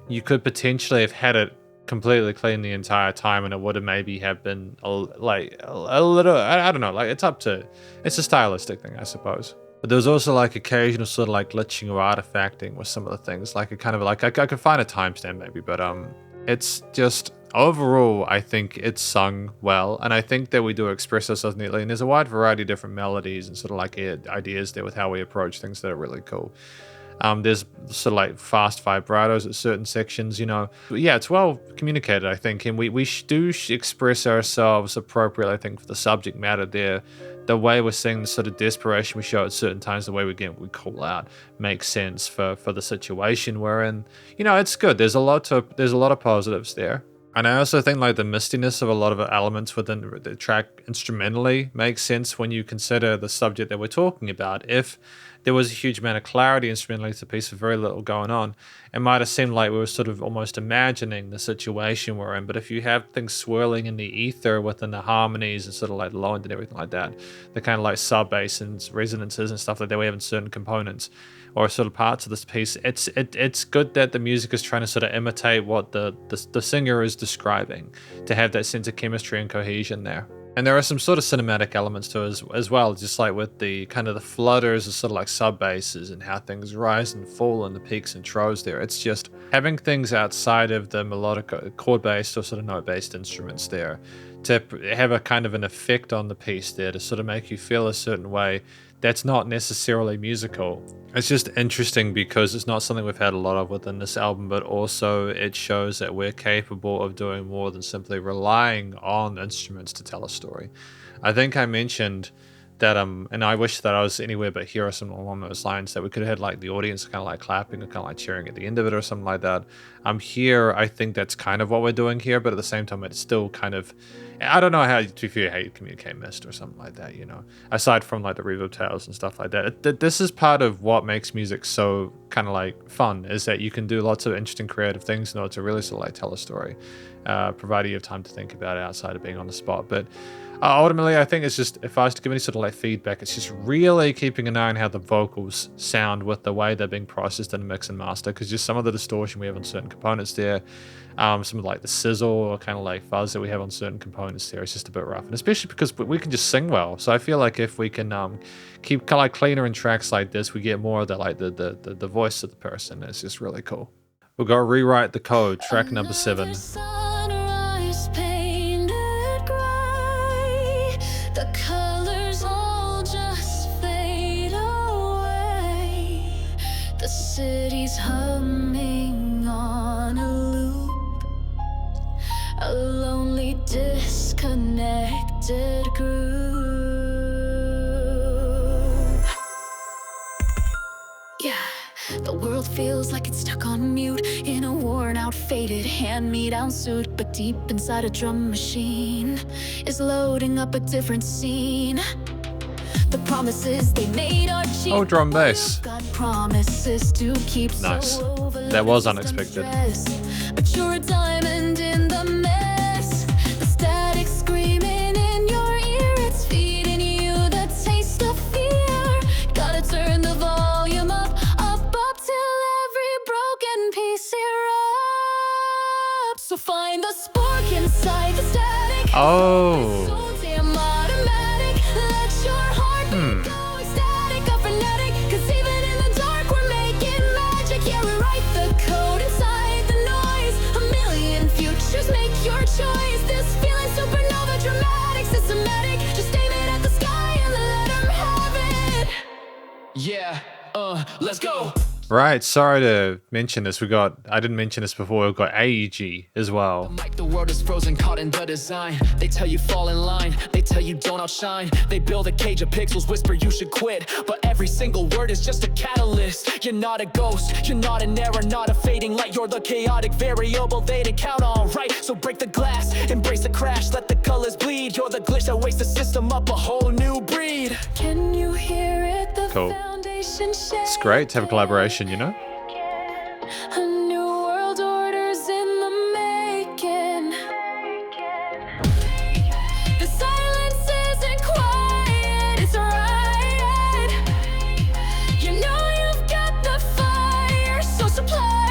you could potentially have had it completely clean the entire time and it would have maybe have been a little, I don't know, like it's a stylistic thing, I suppose. But there was also like occasional sort of like glitching or artifacting with some of the things. Like I could find a timestamp maybe, but it's just overall I think it's sung well, and I think that we do express ourselves neatly. And there's a wide variety of different melodies and sort of like ideas there with how we approach things that are really cool. There's sort of like fast vibratos at certain sections, you know. But yeah, it's well communicated, I think, and we do express ourselves appropriately, I think, for the subject matter there. The way we're seeing the sort of desperation we show at certain times, the way we call out, makes sense for the situation we're in. You know, it's good. There's a lot of positives there. And I also think like the mistiness of a lot of elements within the track instrumentally makes sense when you consider the subject that we're talking about. If there was a huge amount of clarity instrumentally to a piece with very little going on, it might have seemed like we were sort of almost imagining the situation we're in. But if you have things swirling in the ether within the harmonies and sort of like low end and everything like that, the kind of like sub bass and resonances and stuff like that we have in certain components or sort of parts of this piece, it's good that the music is trying to sort of imitate what the singer is describing, to have that sense of chemistry and cohesion there. And there are some sort of cinematic elements to it as well, just like with the kind of the flutters of sort of like sub basses and how things rise and fall in the peaks and troughs there. It's just having things outside of the melodic chord based or sort of note based instruments there to have a kind of an effect on the piece there to sort of make you feel a certain way that's not necessarily musical. It's just interesting because it's not something we've had a lot of within this album, but also it shows that we're capable of doing more than simply relying on instruments to tell a story. I think I mentioned that, and I wish that I was anywhere but here or something along those lines, that we could have had like the audience kind of like clapping or kind of like cheering at the end of it or something like that. Here, I think that's kind of what we're doing here, but at the same time, it's still kind of, I don't know how you communicate mist or something like that, you know, aside from like the reverb tails and stuff like that. This is part of what makes music so kind of like fun, is that you can do lots of interesting creative things in order to really sort of like tell a story, provided you have time to think about it outside of being on the spot. But ultimately, I think it's just, if I was to give any sort of like feedback, it's just really keeping an eye on how the vocals sound with the way they're being processed in mix and master, because just some of the distortion we have on certain components there, some of like the sizzle or kind of like fuzz that we have on certain components there, it's just a bit rough, and especially because we can just sing well. So I feel like if we can keep kind of like cleaner in tracks like this, we get more of the like the voice of the person. It's just really cool. We'll go Rewrite the Code, track number 7. Sunrise painted gray. The colors all just fade away. The city's humming on a loop. A lonely, disconnected group. Yeah. The world feels like it's stuck on mute in a worn out, faded hand-me-down suit. But deep inside a drum machine is loading up a different scene. The promises they made are cheap. Oh, drum bass. God promises to keep. Nice. So That was unexpected. But you're a diamond in the mess. The static screaming in your ear, it's feeding you the taste of fear. Gotta turn the volume up till every broken piece erupts. So find the spark inside the static. Oh. So damn automatic. Let your heart be Yeah, let's go. Right, sorry to mention this. I didn't mention this before, we've got Eiji as well. Mike, the world is frozen, caught in the design. They tell you fall in line, they tell you don't outshine. They build a cage of pixels, whisper you should quit. But every single word is just a catalyst. You're not a ghost, you're not an error, not a fading light. You're the chaotic variable they didn't count on, right? So break the glass, embrace the crash, let the colors bleed. You're the glitch that wakes the system up, a whole new breed. Can you hear it? The Cool. foundation shake. It's great to have a collaboration, you know? A new world order's in the making. The silence isn't quiet, it's a riot. You know you've got the fire, so supply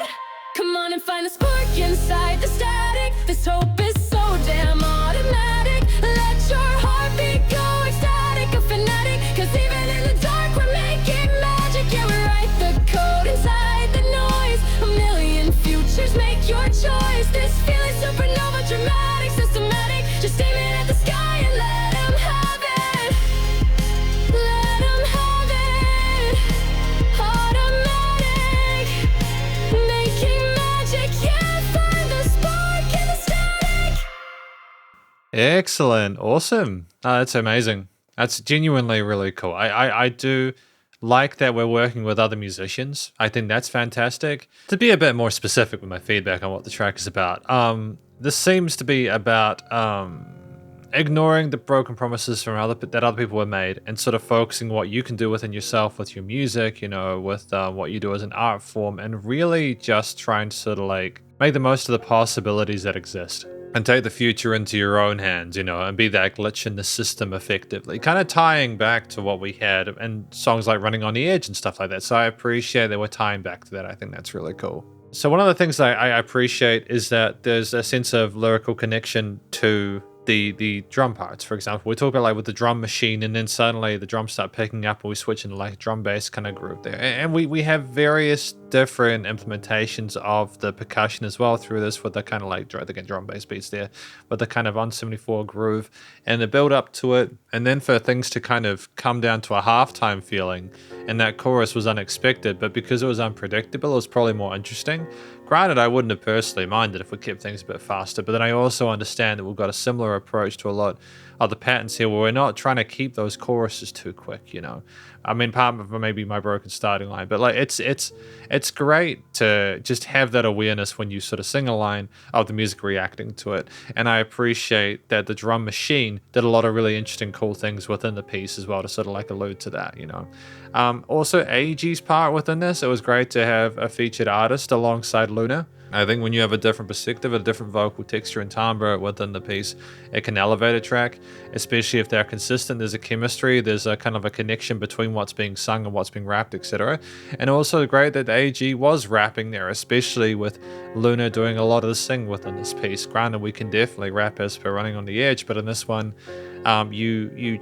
it. Come on and find the spark inside the static. This hope is so damn automatic. Let your heartbeat go ecstatic, a fanatic. Cause even in the dark we're making magic. Yeah, we write the code inside the noise. A million futures, make your choice. This feeling supernova, dramatic, systematic. Just aim it at the sky and let 'em have it. Let 'em have it. Automatic, making magic. Yeah, find the spark in the static. Excellent. Awesome. That's amazing. That's genuinely really cool. I do like that we're working with other musicians. I think that's fantastic. To be a bit more specific with my feedback on what the track is about, this seems to be about ignoring the broken promises from that other people have made and sort of focusing what you can do within yourself with your music, you know, with what you do as an art form, and really just trying to sort of like make the most of the possibilities that exist and take the future into your own hands, you know, and be that glitch in the system effectively. Kind of tying back to what we had and songs like Running on the Edge and stuff like that. So I appreciate that we're tying back to that. I think that's really cool. So one of the things I appreciate is that there's a sense of lyrical connection to the drum parts. For example, we talk about like with the drum machine, and then suddenly the drums start picking up and we switch into like a drum bass kind of groove there. And we have various different implementations of the percussion as well through this, with the kind of like again drum bass beats there, with the kind of 174 groove and the build up to it. And then for things to kind of come down to a halftime feeling, and that chorus was unexpected, but because it was unpredictable, it was probably more interesting. Granted, I wouldn't have personally minded if we kept things a bit faster, but then I also understand that we've got a similar approach to a lot of the patterns here, where we're not trying to keep those choruses too quick, you know. I mean, part of maybe my broken starting line, but like it's great to just have that awareness when you sort of sing a line of the music reacting to it. And I appreciate that the drum machine did a lot of really interesting, cool things within the piece as well to sort of like allude to that, you know. Also, Eiji's part within this, it was great to have a featured artist alongside Luna. I think when you have a different perspective, a different vocal texture and timbre within the piece, it can elevate a track, especially if they're consistent. There's a chemistry, there's a kind of a connection between what's being sung and what's being rapped, etc. And also great that Eiji was rapping there, especially with Luna doing a lot of the sing within this piece. Granted, we can definitely rap as per Running on the Edge, but in this one, you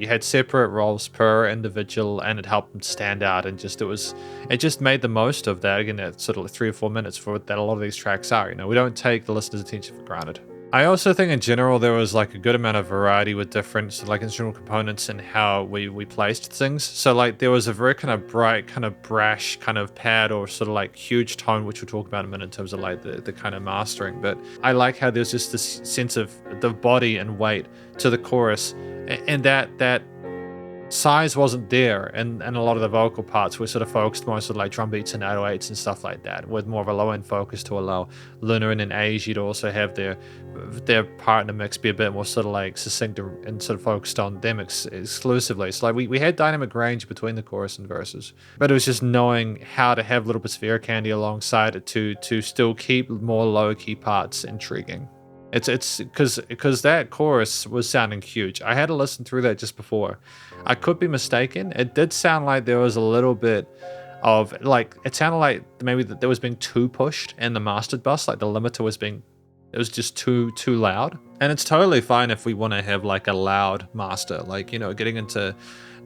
had separate roles per individual, and it helped them stand out, and it just made the most of that. Again, that sort of like 3 or 4 minutes for that a lot of these tracks are, you know. We don't take the listener's attention for granted. I also think in general there was like a good amount of variety with different sort of like instrumental components and how we placed things. So like there was a very kind of bright, kind of brash kind of pad or sort of like huge tone, which we'll talk about in a minute in terms of like the kind of mastering. But I like how there's just this sense of the body and weight to the chorus, and that size wasn't there, and a lot of the vocal parts were sort of focused more on sort of like drum beats and 808s and stuff like that, with more of a low end focus to allow Luna and Eiji to also have their part in the mix be a bit more sort of like succinct and sort of focused on them exclusively. So like we had dynamic range between the chorus and verses, but it was just knowing how to have little bits of ear candy alongside it to still keep more low key parts intriguing. It's because that chorus was sounding huge. I had to listen through that just before. I could be mistaken. It did sound like there was a little bit of like, it sounded like maybe that there was being too pushed in the mastered bus, like the limiter was being It was just too loud. And it's totally fine if we want to have like a loud master, like, you know, getting into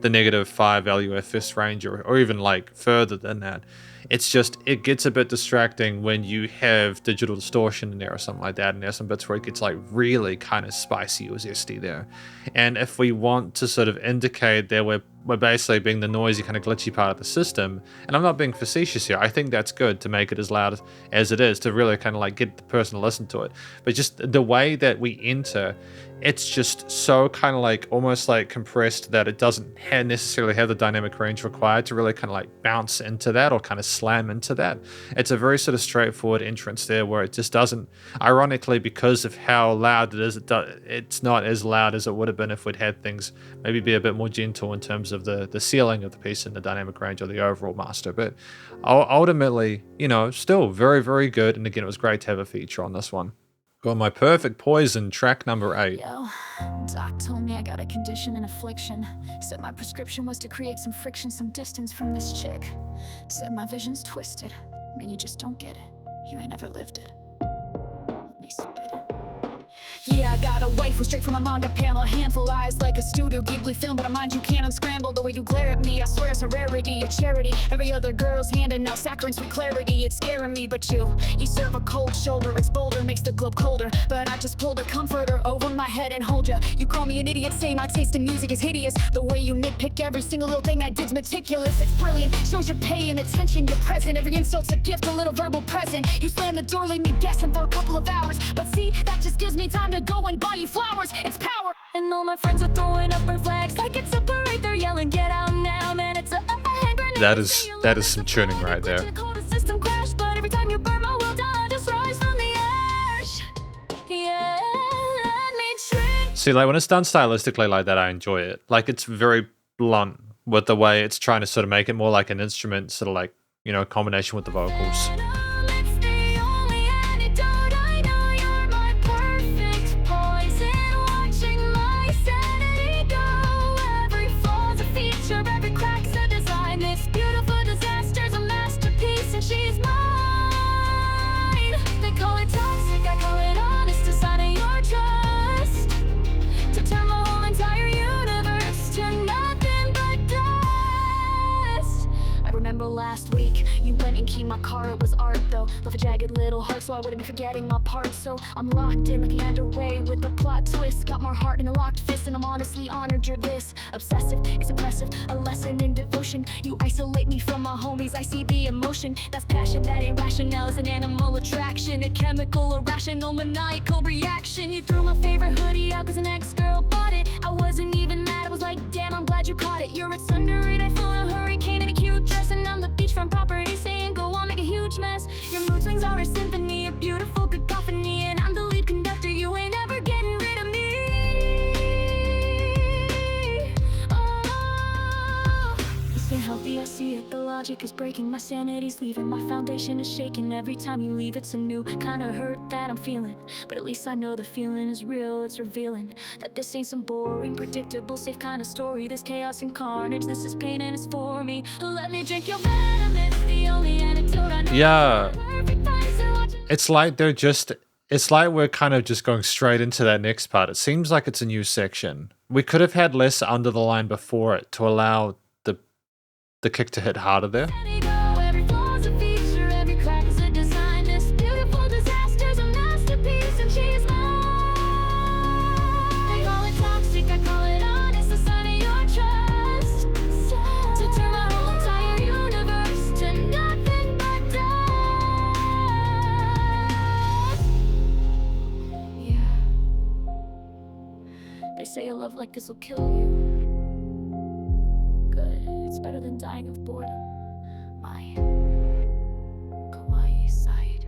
the -5 LUFS range or even like further than that. It's just, it gets a bit distracting when you have digital distortion in there or something like that, and there's some bits where it gets like really kind of spicy or zesty there. And if we want to sort of indicate that we're basically being the noisy kind of glitchy part of the system, and I'm not being facetious here, I think that's good to make it as loud as it is, to really kind of like get the person to listen to it. But just the way that we enter, it's just so kind of like almost like compressed that it doesn't necessarily have the dynamic range required to really kind of like bounce into that or kind of slam into that. It's a very sort of straightforward entrance there where it just doesn't, ironically, because of how loud it is, it's not as loud as it would have been if we'd had things maybe be a bit more gentle in terms of the ceiling of the piece and the dynamic range or the overall master. But ultimately, you know, still very, very good. And again, it was great to have a feature on this one. Got my perfect poison, track number 8. Yo, doc told me I got a condition and affliction. Said my prescription was to create some friction, some distance from this chick. Said my vision's twisted. Man, you just don't get it. You ain't never lived it. Let me spit it. Yeah, I got a wife who's straight from a manga panel. Handful eyes like a studio Ghibli film, but a mind you can't unscramble. The way you glare at me, I swear it's a rarity, a charity. Every other girl's handing out saccharin with clarity. It's scaring me, but you serve a cold shoulder. It's bolder, makes the globe colder. But I just pulled a comforter over my head and hold ya. You call me an idiot, say my taste in music is hideous. The way you nitpick every single little thing I did's meticulous. It's brilliant, shows you're paying attention, you're present. Every insult's a gift, a little verbal present. You slam the door, leave me guessing for a couple of hours. But see, that just gives me time to go and buy you flowers. It's power. And all my friends are throwing up red flags like it's a parade. They're yelling, get out now, man, it's a hand grenade. That is some tuning right there. System crash, but every time you burn my world down, I just rise from the ash. Yeah, let me drink. See, like when it's done stylistically like that, I enjoy it. Like it's very blunt with the way it's trying to sort of make it more like an instrument, sort of like, you know, a combination with the vocals. Last week, you went and keyed my car, it was art though. Love a jagged little heart, so I wouldn't be forgetting my parts. So I'm locked in, looking underway with a plot twist. Got my heart in a locked fist, and I'm honestly honored you're this obsessive. It's impressive, a lesson in devotion. You isolate me from my homies, I see the emotion. That's passion, that ain't rationale, it's an animal attraction. A chemical, irrational, maniacal reaction. You threw my favorite hoodie out cause an ex-girl bought it. I wasn't even mad, I was like, damn, I'm glad you caught it. You're a thunder rain, I feel a hurricane in a cute dress. And I'm the beachfront property saying go on, make a huge mess. Your mood swings are a symphony, a beautiful cacophony. And I'm the lead conductor, you ain't ever getting rid of me. Oh, this ain't healthy, I see it. The logic is breaking, my sanity's leaving. My foundation is shaking every time you leave. It's a new kind of hurt that I'm feeling. But at least I know the feeling is real, it's revealing that this ain't some boring, predictable, safe kind of story. This chaos and carnage, this is pain and it's for me. Let me drink your venom, it's the only antidote I know. Yeah, it's like it's like we're kind of just going straight into that next part. It seems like it's a new section. We could have had less under the line before it to allow the kick to hit harder there. They say a love like this will kill you. Good, it's better than dying of boredom. My kawaii side.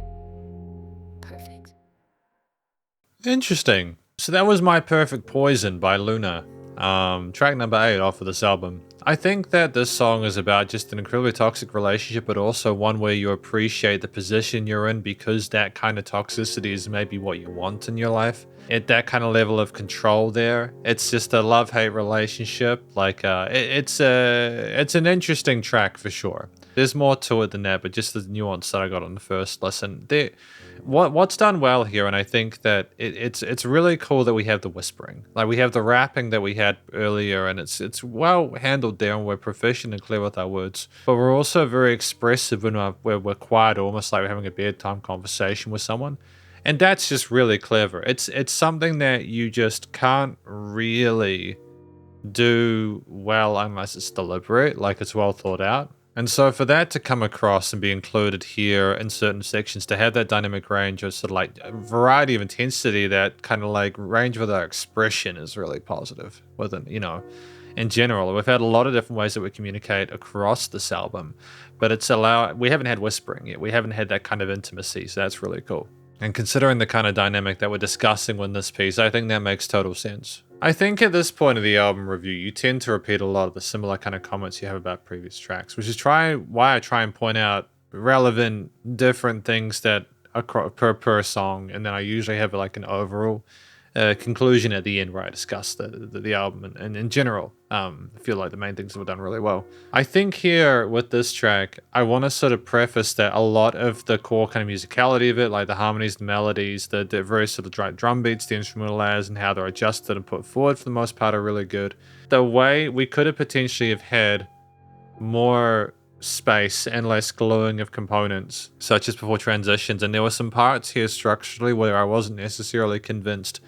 Perfect. Interesting. So that was My Perfect Poison by Luna. Track number 8 off of this album. I think that this song is about just an incredibly toxic relationship, but also one where you appreciate the position you're in because that kind of toxicity is maybe what you want in your life. At that kind of level of control there, it's just a love-hate relationship. Like it's an interesting track for sure. There's more to it than that, but just the nuance that I got on the first listen. What's done well here, and I think that it's really cool that we have the whispering. Like, we have the rapping that we had earlier, and it's well handled there, and we're proficient and clear with our words. But we're also very expressive when we're quiet, almost like we're having a bedtime conversation with someone. And that's just really clever. It's something that you just can't really do well unless it's deliberate, like it's well thought out. And so for that to come across and be included here in certain sections, to have that dynamic range of sort of like a variety of intensity, that kind of like range with our expression is really positive within, in general. We've had a lot of different ways that we communicate across this album, but we haven't had whispering yet. We haven't had that kind of intimacy, so that's really cool. And considering the kind of dynamic that we're discussing with this piece, I think that makes total sense. I think at this point of the album review, you tend to repeat a lot of the similar kind of comments you have about previous tracks, which is why I try and point out relevant, different things that are per song, and then I usually have like an overall conclusion at the end where I discuss the album and in general. I feel like the main things were done really well. I think here with this track, I want to sort of preface that a lot of the core kind of musicality of it, like the harmonies, the melodies, the very sort of drum beats, the instrumental layers, and how they're adjusted and put forward for the most part are really good. The way we could have potentially have had more space and less gluing of components, such as before transitions, and there were some parts here structurally where I wasn't necessarily convinced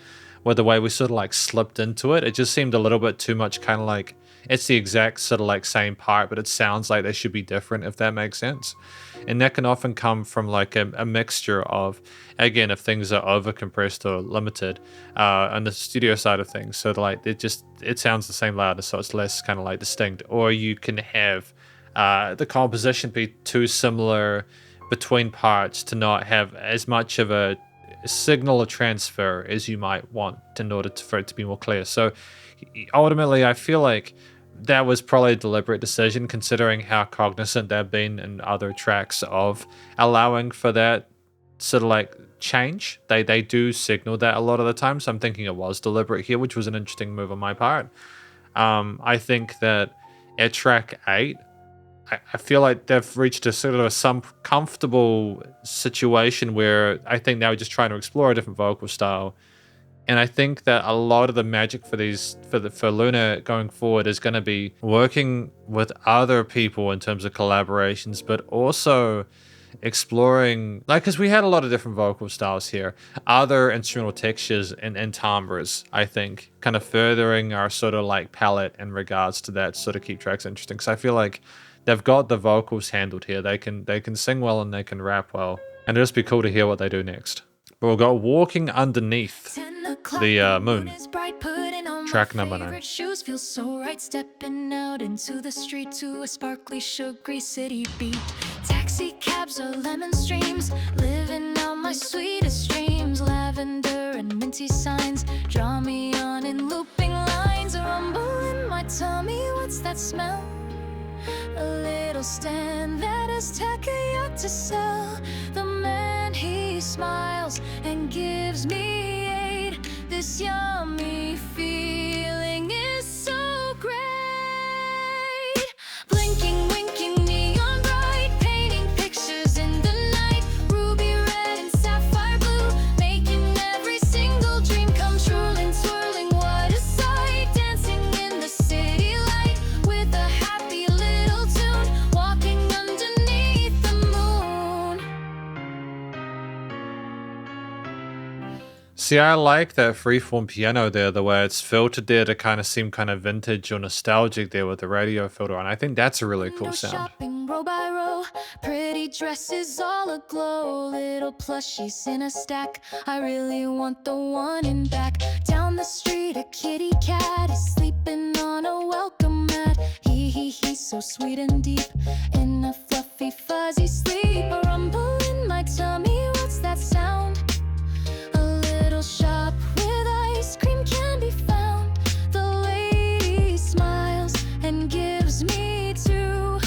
with the way we sort of like slipped into it. It just seemed a little bit too much kind of like it's the exact sort of like same part, but it sounds like they should be different, if that makes sense. And that can often come from like a mixture of, again, if things are over compressed or limited on the studio side of things, so like it sounds the same loudness, so it's less kind of like distinct. Or you can have the composition be too similar between parts to not have as much of a signal or transfer as you might want in order for it to be more clear. So ultimately, I feel like that was probably a deliberate decision, considering how cognizant they've been in other tracks of allowing for that sort of like change. They do signal that a lot of the time, so I'm thinking it was deliberate here, which was an interesting move on my part. I think that at track 8, I feel like they've reached a sort of some comfortable situation where I think they were just trying to explore a different vocal style. And I think that a lot of the magic for Luna going forward is going to be working with other people in terms of collaborations, but also exploring, like, because we had a lot of different vocal styles here, other instrumental textures and timbres, I think, kind of furthering our sort of like palette in regards to that, sort of keep tracks interesting. So I feel like they've got the vocals handled here. They can sing well and they can rap well. And it'll just be cool to hear what they do next. But we've got Walking Underneath the Moon, track number 9. Shoes feel so right, stepping out into the street to a sparkly, sugary city beat. Taxi cabs are lemon streams, living out my sweetest dreams. Lavender and minty signs draw me on in looping lines. A rumble in my tummy, what's that smell? A little stand that has takoyaki to sell. The man, he smiles and gives me aid. This yummy feeling is so great. Blinking, winking, neon bright, painting pictures in the night. Ruby red and sapphire blue, making every single dream come true. And swirling, what a sight, dancing in the city light with a happy little tune, walking underneath the moon. See, I like that freeform piano there, the way it's filtered there to kind of seem kind of vintage or nostalgic there with the radio filter on. I think that's a really cool sound. Shopping row by row, pretty dresses all aglow, little plushies in a stack. I really want the one in back. Down the street, a kitty cat is sleeping on a welcome mat. He's so sweet and deep in a fluffy, fuzzy sleep. A rumble in my tummy, what's that sound? A little shop with ice cream can be found. The lady smiles and gives me two,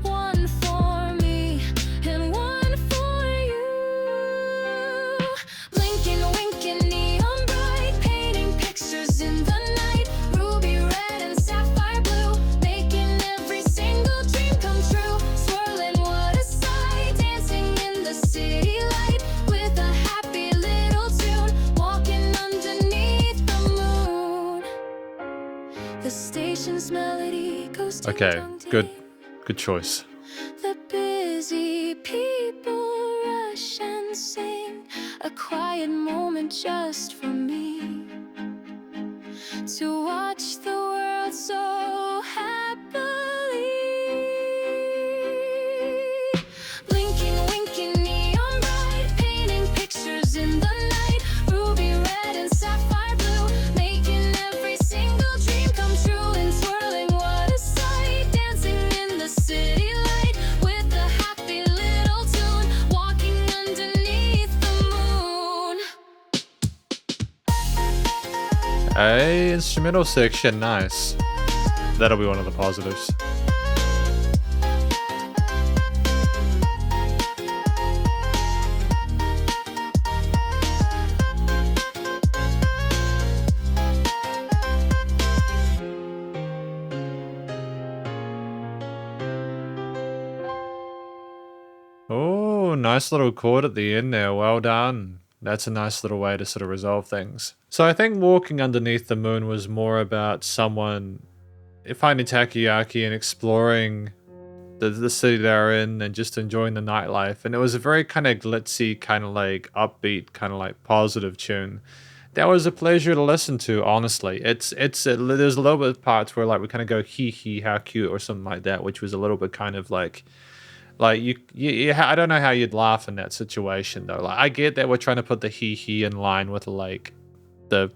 one for me and one for you. Blinking, winking, neon bright, painting pictures in the night. Ruby red and sapphire blue, making every single dream come true. Swirling, Okay, good choice. The busy people rush and sing a quiet moment just for me, to watch the world so happily. Blinking, winking, neon bright, painting pictures in the night. Ruby red and sapphire blue, making every single dream come true. And swirling, what a sight, dancing in the city light with a happy little tune, walking underneath the moon. A instrumental section, nice. That'll be one of the positives. Oh, nice little chord at the end there. Well done. That's a nice little way to sort of resolve things. So I think Walking Underneath the Moon was more about someone finding takoyaki and exploring the city they're in and just enjoying the nightlife. And it was a very kind of glitzy, kind of like upbeat, kind of like positive tune. That was a pleasure to listen to, honestly. There's a little bit of parts where like we kind of go hee hee, how cute, or something like that, which was a little bit kind of like you, I don't know how you'd laugh in that situation though. Like I get that we're trying to put the hee hee in line with like the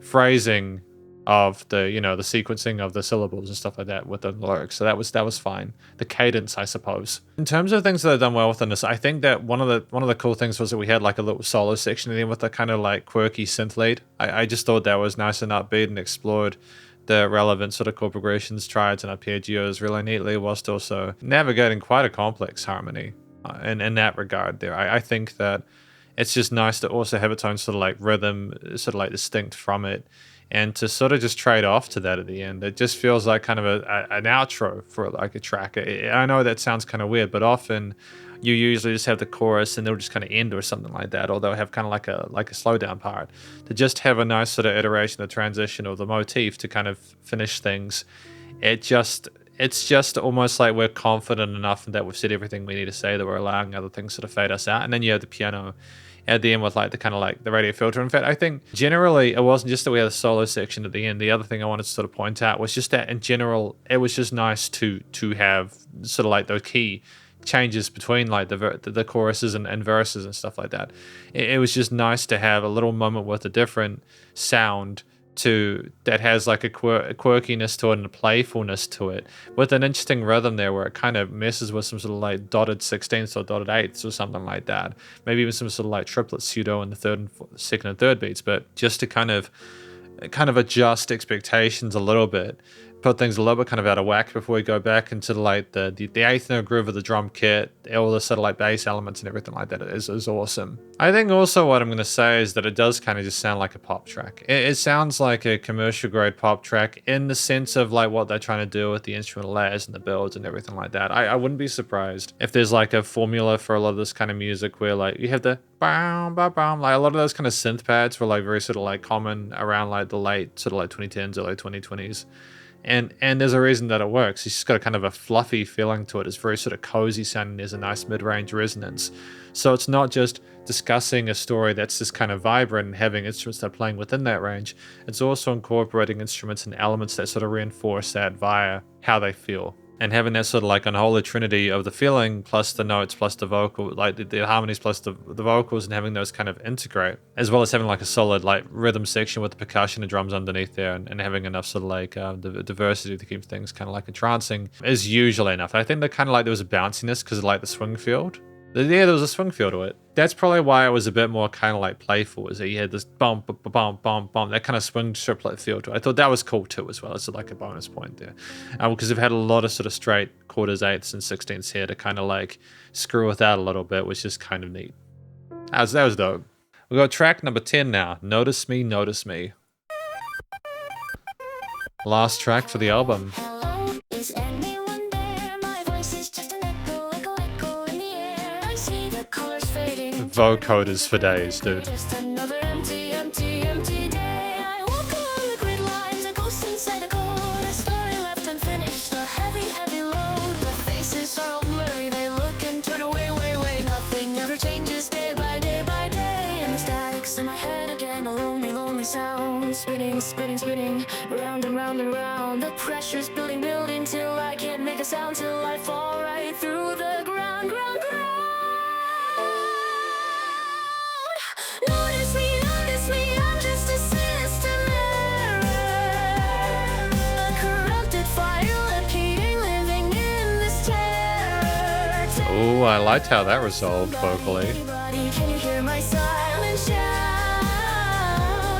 phrasing of the, you know, the sequencing of the syllables and stuff like that with the lyrics. So that was fine. The cadence, I suppose. In terms of things that are done well within this, I think that one of the cool things was that we had like a little solo section in there with a kind of like quirky synth lead. I just thought that was nice and upbeat and explored the relevant sort of chord progressions, triads, and arpeggios really neatly, whilst also navigating quite a complex harmony in that regard there. I think that it's just nice to also have its own sort of like rhythm, sort of like distinct from it, and to sort of just trade off to that at the end. It just feels like kind of an outro for like a track. I know that sounds kind of weird, but often you usually just have the chorus and they'll just kind of end or something like that, or they'll have kind of like a slowdown part. To just have a nice sort of iteration, the transition or the motif to kind of finish things, it's just almost like we're confident enough that we've said everything we need to say that we're allowing other things sort of fade us out. And then you have the piano at the end with like the kind of like the radio filter. In fact, I think generally it wasn't just that we had a solo section at the end. The other thing I wanted to sort of point out was just that in general, it was just nice to have sort of like those key changes between like the choruses and verses and stuff like that. It was just nice to have a little moment with a different sound that has like a quirkiness to it and a playfulness to it, with an interesting rhythm there where it kind of messes with some sort of like dotted 16ths or dotted 8ths or something like that. Maybe even some sort of like triplet pseudo in the second and third beats, but just to kind of adjust expectations a little bit, put things a little bit kind of out of whack before we go back into like the eighth note groove of the drum kit, all the sort of like bass elements and everything like that is awesome. I think also what I'm going to say is that it does kind of just sound like a pop track. It sounds like a commercial grade pop track in the sense of like what they're trying to do with the instrumental layers and the builds and everything like that. I wouldn't be surprised if there's like a formula for a lot of this kind of music where like you have the bam, bam, bam, like a lot of those kind of synth pads were like very sort of like common around like the late sort of like 2010s, early 2020s. And there's a reason that it works. It's just got a kind of a fluffy feeling to it. It's very sort of cozy sounding. There's a nice mid-range resonance. So it's not just discussing a story that's just kind of vibrant and having instruments that are playing within that range. It's also incorporating instruments and elements that sort of reinforce that via how they feel. And having that sort of like unholy trinity of the feeling plus the notes plus the vocal, like the harmonies plus the vocals, and having those kind of integrate, as well as having like a solid like rhythm section with the percussion and drums underneath there, and having enough sort of like the diversity to keep things kind of like entrancing is usually enough. I think that kind of like there was a bounciness because of like the swing field. Yeah, there was a swing feel to it. That's probably why it was a bit more kind of like playful, is that you had this bump, bump, bump, bump, that kind of swing triplet feel to it. I thought that was cool too as well. It's like a bonus point there. Because they've had a lot of sort of straight quarters, eighths, and 16ths here to kind of like screw with that a little bit, which is kind of neat. That was dope. We got track number 10 now. Notice Me, Notice Me. Last track for the album. Hello, is anyone there? My voice is just an echo, echo, echo in the air. I see the colors fading. Vocoders for days, dude. Just another empty, empty, empty day. I walk along the grid lines, a ghost inside a code, a story left unfinished. spinning, spinning, round and round and round. The pressure's building, building till I can't make a sound, till I fall right through the ground, ground, ground. Notice me, I'm just a system error. A corrupted fire, repeating, living in this terror. Oh, I liked how that resolved vocally. Anybody, can you hear my silent shout?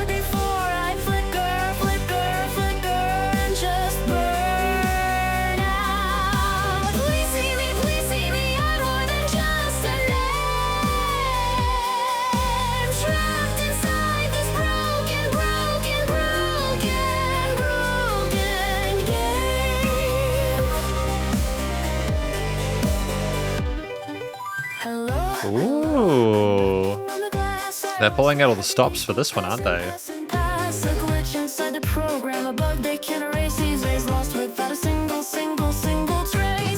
Before I flicker, flicker, flicker, and just burn out. Please see me, I'm more than just a name. Trapped inside this broken, broken, broken, broken game. Hello. Ooh. They're pulling out all the stops for this one, aren't they? A glitch inside the program, a bug they can erase these rays, lost without a single trace.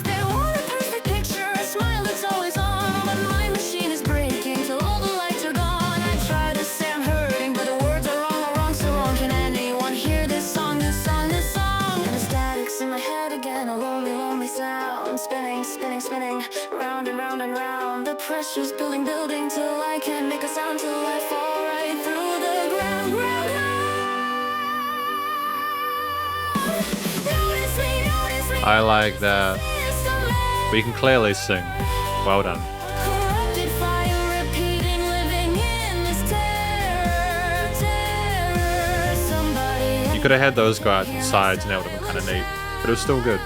They want a perfect picture, a smile that's always on, but my machine is breaking till all the lights are gone. I try to say I'm hurting, but the words are wrong, so wrong. Can anyone hear this song, this song, this song? And the static's in my head again, a lonely, lonely sound, spinning, spinning, spinning, round and round and round. The pressure's building, building till I can't make a sound, till I fall right through the ground, ground, ground. Notice me, I like that. We can clearly sing. Well done. corrupted fire, repeating, living in this terror, terror. Somebody You could have had those go out to the sides and that would have been kind of neat, but it was still good.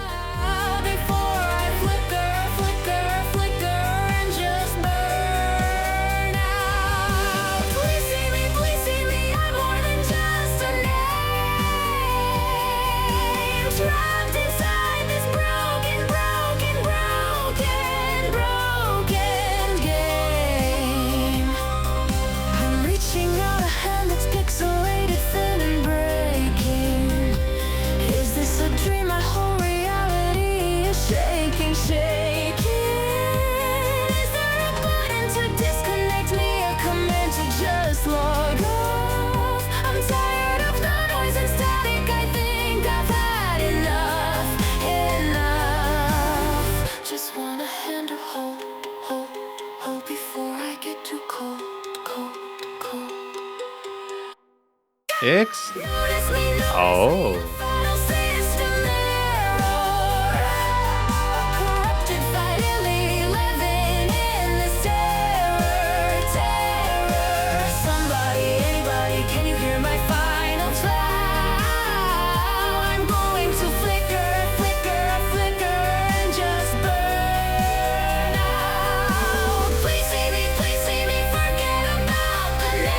before I flicker, flicker, flicker, and just burn out. Please see me, I'm more than just a name. Trapped inside this broken, broken, broken, broken game. I'm reaching out a hand that's pixelated, thin and breaking. Is this a dream? My whole reality is shaking, shaking. Is there a button to disconnect me? A command to just log off? I'm tired of the noise and static. I think I've had enough, enough. Just want a hand to hold, hold, hold before I get too cold, cold, cold. X? Notice me, Oh. final system error. Corrupted vitally, living in this terror, terror. Somebody, anybody, can you hear my final cloud? I'm going to flicker, flicker, flicker, and just burn out. Please see me, forget about the name.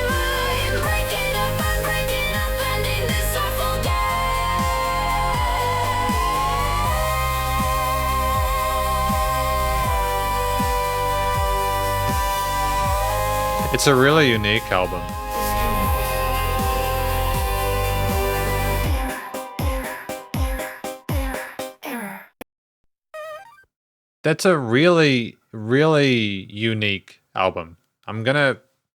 I am breaking up, I'm breaking up, ending this awful game. It's a really unique album. That's a really, really unique album.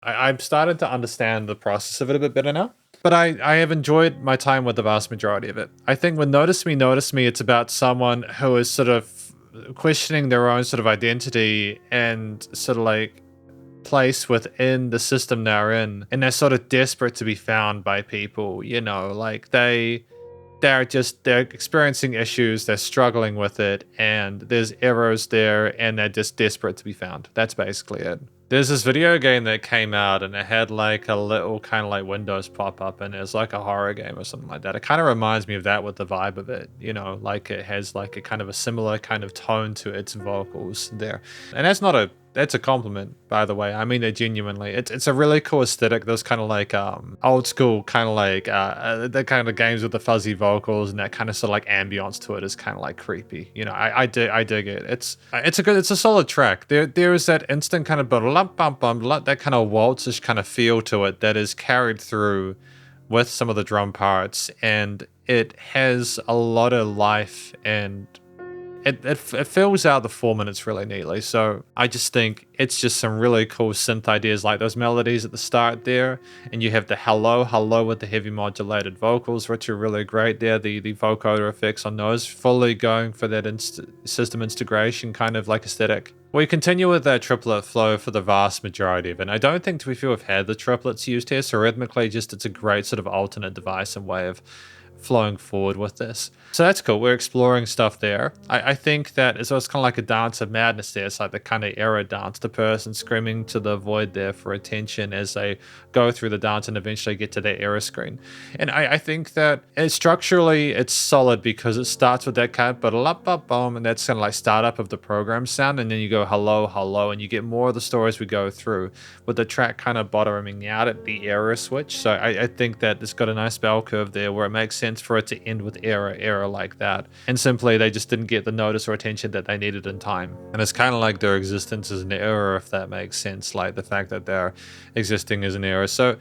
I've started to understand the process of it a bit better now. But I have enjoyed my time with the vast majority of it. I think with Notice Me, it's about someone who is sort of questioning their own sort of identity and sort of like place within the system they're in. And they're sort of desperate to be found by people, you know, like they're experiencing issues, they're struggling with it, and there's errors there, and they're just desperate to be found. That's basically it. There's this video game that came out and it had like a little kind of like windows pop up and it's like a horror game or something like that. It kind of reminds me of that with the vibe of it, you know, like it has like a kind of a similar kind of tone to its vocals there. And that's a compliment, by the way. I mean it genuinely. It's a really cool aesthetic. Those kind of like old school kind of like the kind of games with the fuzzy vocals and that kind of sort of like ambience to it is kind of like creepy. You know, I dig it. It's a solid track. There is that instant kind of that kind of waltzish kind of feel to it that is carried through with some of the drum parts, and it has a lot of life and it fills out the 4 minutes really neatly. So I just think it's just some really cool synth ideas, like those melodies at the start there, and you have the hello with the heavy modulated vocals, which are really great there. The vocoder effects on those, fully going for that system integration kind of like aesthetic. We continue with that triplet flow for the vast majority of it. And I don't think we feel we've had the triplets used here, so rhythmically just it's a great sort of alternate device and way of flowing forward with this. So that's cool. We're exploring stuff there. I think that it's kind of like a dance of madness there. It's like the kind of era dance, the person screaming to the void there for attention as they go through the dance and eventually get to their era screen. And I think that structurally it's solid because it starts with that kind of boom, and that's kind of like startup of the program sound, and then you go hello, and you get more of the stories we go through with the track kind of bottoming out at the era switch. So I think that it's got a nice bell curve there where it makes sense for it to end with era like that, and simply they just didn't get the notice or attention that they needed in time. And it's kind of like their existence is an error, if that makes sense, like the fact that they're existing is an error. So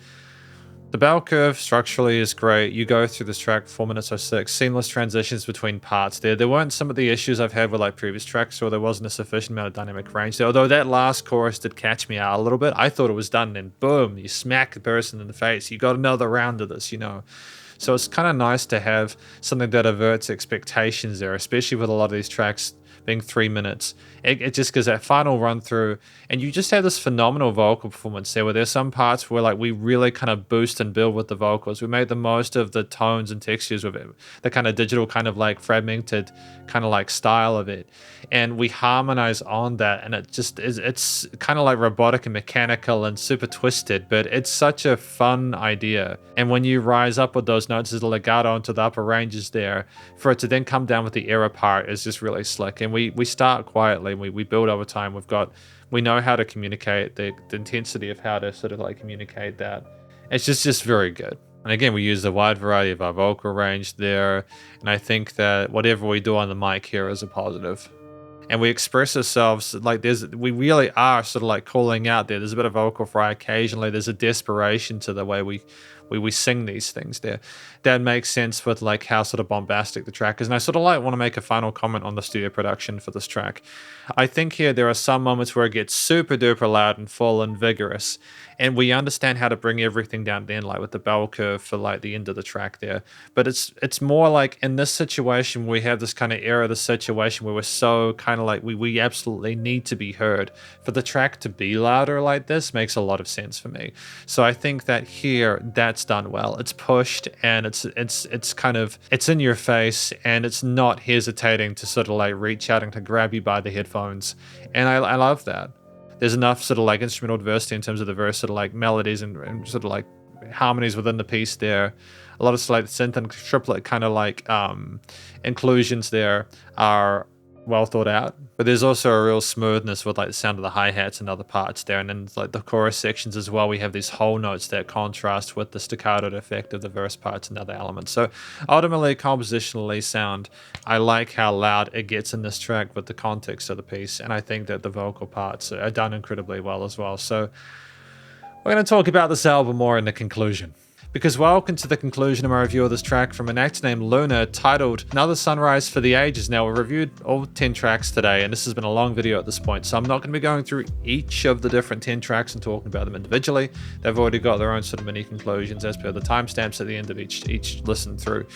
the bell curve structurally is great. You go through this track 4 minutes or 6, seamless transitions between parts there. There weren't some of the issues I've had with like previous tracks, or there wasn't a sufficient amount of dynamic range there. Although that last chorus did catch me out a little bit. I thought it was done, and boom, you smack the person in the face. You got another round of this, you know. So it's kind of nice to have something that averts expectations there, especially with a lot of these tracks being 3 minutes. It just gives that final run through, and you just have this phenomenal vocal performance there, where there's some parts where like we really kind of boost and build with the vocals. We make the most of the tones and textures with it, the kind of digital kind of like fragmented kind of like style of it, and we harmonize on that, and it just is, it's kind of like robotic and mechanical and super twisted, but it's such a fun idea. And when you rise up with those notes as the legato into the upper ranges there, for it to then come down with the era part is just really slick. And we start quietly, we build over time. We know how to communicate the intensity of how to sort of like communicate that. It's just very good. And again, we use a wide variety of our vocal range there, and I think that whatever we do on the mic here is a positive. And we express ourselves like we really are sort of like calling out there. There's a bit of vocal fry occasionally. There's a desperation to the way we sing these things there. That makes sense with like how sort of bombastic the track is. And I sort of like want to make a final comment on the studio production for this track. I think here there are some moments where it gets super duper loud and full and vigorous, and we understand how to bring everything down then, like with the bell curve for like the end of the track there. But it's more like in this situation we have this kind of era, the situation where we're so kind of like we absolutely need to be heard. For the track to be louder like this makes a lot of sense for me. So I think that here that's done well. It's pushed, and it's kind of, it's in your face, and it's not hesitating to sort of like reach out and to grab you by the headphones. And I love that. There's enough sort of like instrumental diversity in terms of the verse sort of like melodies and sort of like harmonies within the piece there. A lot of like synth and triplet kind of like inclusions there are well thought out, but there's also a real smoothness with like the sound of the hi-hats and other parts there, and then like the chorus sections as well. We have these whole notes that contrast with the staccato effect of the verse parts and other elements. So ultimately, compositionally sound, I like how loud it gets in this track with the context of the piece, and I think that the vocal parts are done incredibly well as well. So we're going to talk about this album more in the conclusion. Because welcome to the conclusion of my review of this track from an act named Luna, titled Another Sunrise for the Ages. Now, we reviewed all 10 tracks today, and this has been a long video at this point, so I'm not going to be going through each of the different 10 tracks and talking about them individually. They've already got their own sort of mini conclusions as per the timestamps at the end of each listen through.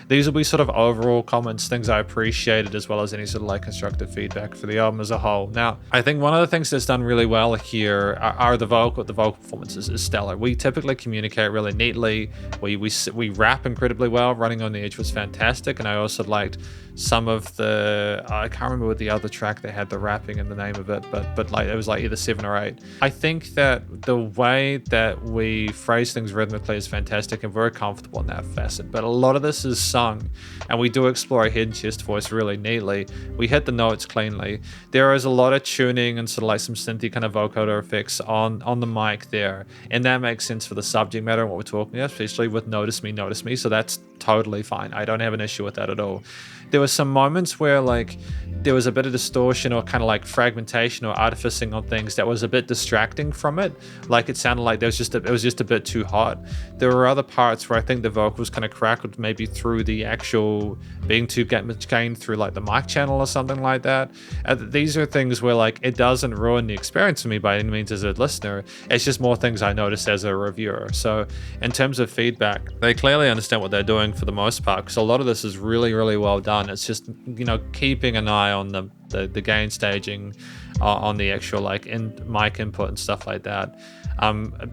These will be sort of overall comments, things I appreciated, as well as any sort of like constructive feedback for the album as a whole. Now, I think one of the things that's done really well here are the vocal performances is stellar. We typically communicate really neatly. We rap incredibly well. Running on the Edge was fantastic, and I also liked some of the, I can't remember what the other track that had the rapping in the name of it, but like it was like either 7 or 8. I think that the way that we phrase things rhythmically is fantastic, and very comfortable in that facet. But a lot of this is sung, and we do explore a head and chest voice really neatly. We hit the notes cleanly. There is a lot of tuning and sort of like some synthy kind of vocoder effects on the mic there, and that makes sense for the subject matter and what we're talking about, especially with Notice Me, so that's totally fine. I don't have an issue with that at all. There were some moments where like there was a bit of distortion or kind of like fragmentation or artificing on things that was a bit distracting from it. Like it sounded like it was just a bit too hot. There were other parts where I think the vocals kind of crackled maybe through through the actual being too gained through like the mic channel or something like that. These are things where like it doesn't ruin the experience for me by any means as a listener. It's just more things I notice as a reviewer. So in terms of feedback, they clearly understand what they're doing for the most part, because a lot of this is really, really well done. It's just, you know, keeping an eye on the gain staging, on the actual like mic input and stuff like that.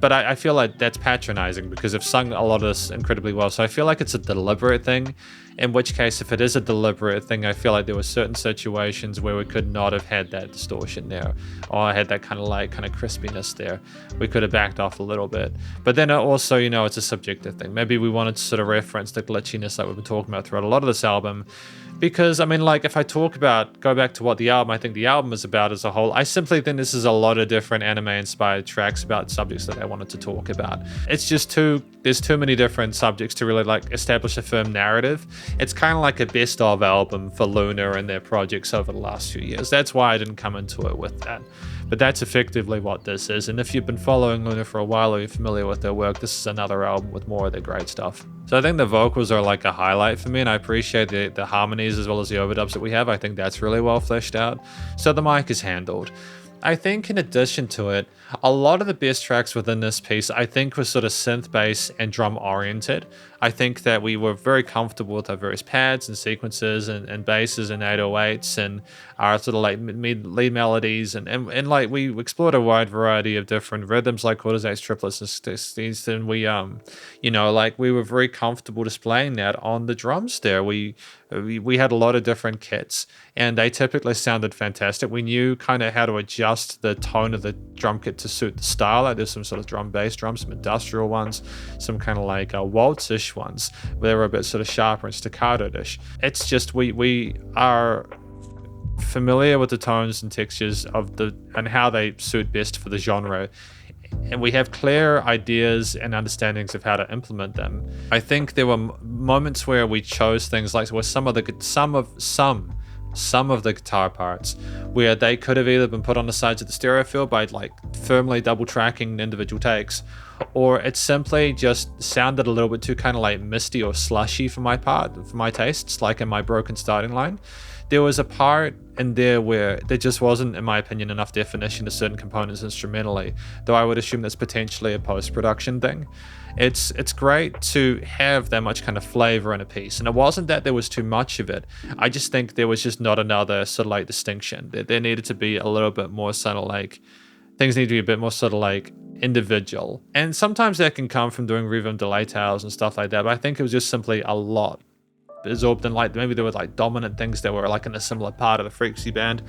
But I feel like that's patronizing because they've sung a lot of this incredibly well. So I feel like it's a deliberate thing, in which case, if it is a deliberate thing, I feel like there were certain situations where we could not have had that distortion there, or had that kind of crispiness there. We could have backed off a little bit. But then also, you know, it's a subjective thing. Maybe we wanted to sort of reference the glitchiness that we've been talking about throughout a lot of this album. Because, I mean, like, if I go back to what the album, I think the album is about as a whole, I simply think this is a lot of different anime-inspired tracks about subjects that I wanted to talk about. It's just there's too many different subjects to really, like, establish a firm narrative. It's kind of like a best-of album for Luna and their projects over the last few years. That's why I didn't come into it with that. But that's effectively what this is. And if you've been following Luna for a while or you're familiar with their work, this is another album with more of their great stuff. So I think the vocals are like a highlight for me, and I appreciate the harmonies as well as the overdubs that we have. I think that's really well fleshed out. So the mic is handled. I think in addition to it, a lot of the best tracks within this piece, I think, were sort of synth bass and drum oriented. I think that we were very comfortable with our various pads and sequences and basses and 808s and our sort of like lead melodies and like we explored a wide variety of different rhythms like quarters, eights, triplets, and we you know, like we were very comfortable displaying that on the drums there. We had a lot of different kits and they typically sounded fantastic. We knew kind of how to adjust the tone of the drum kit to suit the style. Like there's some sort of drum bass drums, some industrial ones, some kind of like waltz-ish ones where they were a bit sort of sharper and staccato-ish. It's just we are familiar with the tones and textures of and how they suit best for the genre, and we have clear ideas and understandings of how to implement them. I think there were moments where we chose things like where some of the guitar parts where they could have either been put on the sides of the stereo field by like firmly double tracking individual takes, or it simply just sounded a little bit too kind of like misty or slushy for my tastes, like in my broken starting line. There was a part in there where there just wasn't, in my opinion, enough definition to certain components instrumentally, though I would assume that's potentially a post-production thing. It's great to have that much kind of flavor in a piece, and it wasn't that there was too much of it. I just think there was just not another sort of like distinction. There needed to be a little bit more sort of like, things need to be a bit more sort of like individual. And sometimes that can come from doing reverb delay tails and stuff like that, but I think it was just simply a lot absorbed in, like maybe there were like dominant things that were like in a similar part of the frequency band.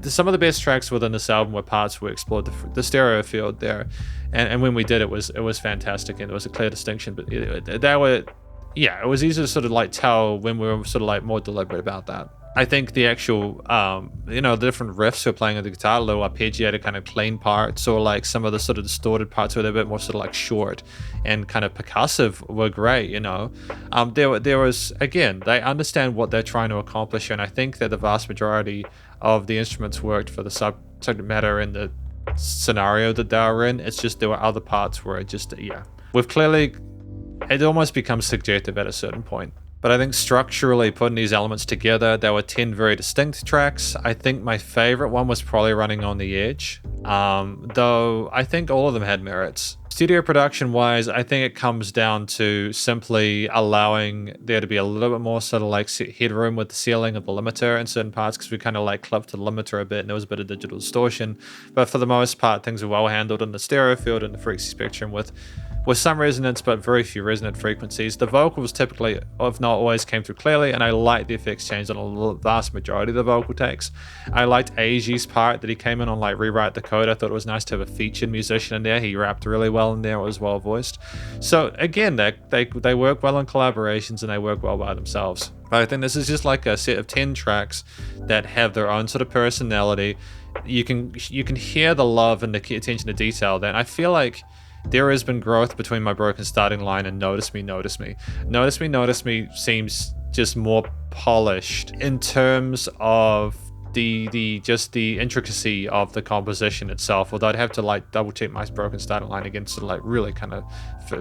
Some of the best tracks within this album were parts where we explored the stereo field there, and when we did, it was fantastic and there was a clear distinction. But it was easy to sort of like tell when we were sort of like more deliberate about that. I think the actual, the different riffs we're playing on the guitar, little arpeggiated kind of clean parts, or like some of the sort of distorted parts where they're a bit more sort of like short and kind of percussive were great, you know. There was, again, they understand what they're trying to accomplish, and I think that the vast majority of the instruments worked for the subject matter and the scenario that they were in. It's just there were other parts where it almost becomes subjective at a certain point. But I think structurally putting these elements together, there were 10 very distinct tracks. I think my favorite one was probably Running on the Edge, though I think all of them had merits. Studio production wise, I think it comes down to simply allowing there to be a little bit more sort of like headroom with the ceiling of the limiter in certain parts, because we kind of like clipped the limiter a bit and there was a bit of digital distortion. But for the most part, things were well handled in the stereo field and the frequency spectrum with some resonance but very few resonant frequencies. The vocals typically, if not always, came through clearly, and I liked the effects change on a vast majority of the vocal takes. I liked Eiji's part that he came in on like Rewrite the Code. I thought it was nice to have a featured musician in there. He rapped really well in there. It was well voiced. So again, they work well in collaborations and they work well by themselves. But I think this is just like a set of 10 tracks that have their own sort of personality. You can hear the love and the attention to detail there, and I feel like there has been growth between my broken starting line and Notice Me, Notice Me. Notice Me, Notice Me seems just more polished in terms of the intricacy of the composition itself, although I'd have to like double check my broken starting line again to like really kind of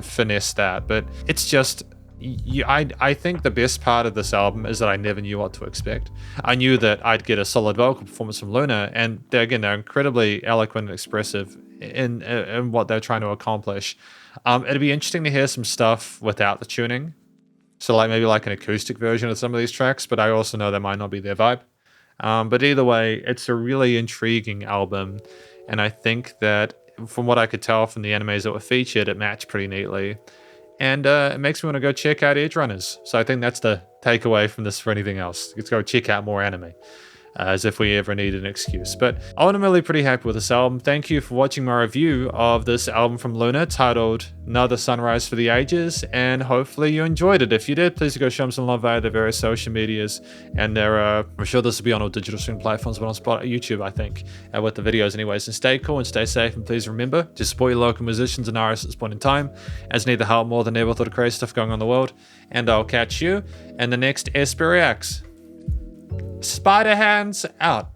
finesse that. But it's just I think the best part of this album is that I never knew what to expect. I knew that I'd get a solid vocal performance from Luna, and they're incredibly eloquent and expressive in what they're trying to accomplish. It'd be interesting to hear some stuff without the tuning, so like maybe like an acoustic version of some of these tracks, but I also know that might not be their vibe. But either way, it's a really intriguing album, and I think that from what I could tell from the animes that were featured, it matched pretty neatly. And it makes me want to go check out Edge Runners. So I think that's the takeaway from this for anything else. Let's go check out more anime. As if we ever need an excuse. But I'm really pretty happy with this album. Thank you for watching my review of this album from Luna titled Another Sunrise for the Ages, and hopefully you enjoyed it. If you did, please go show them some love via their various social medias, and I'm sure this will be on all digital streaming platforms, but on YouTube, I think, with the videos anyways. And stay cool and stay safe, and please remember to support your local musicians and artists at this point in time, as need the help more than ever with all the crazy stuff going on in the world. And I'll catch you in the next SP Reacts. Spiderhands out.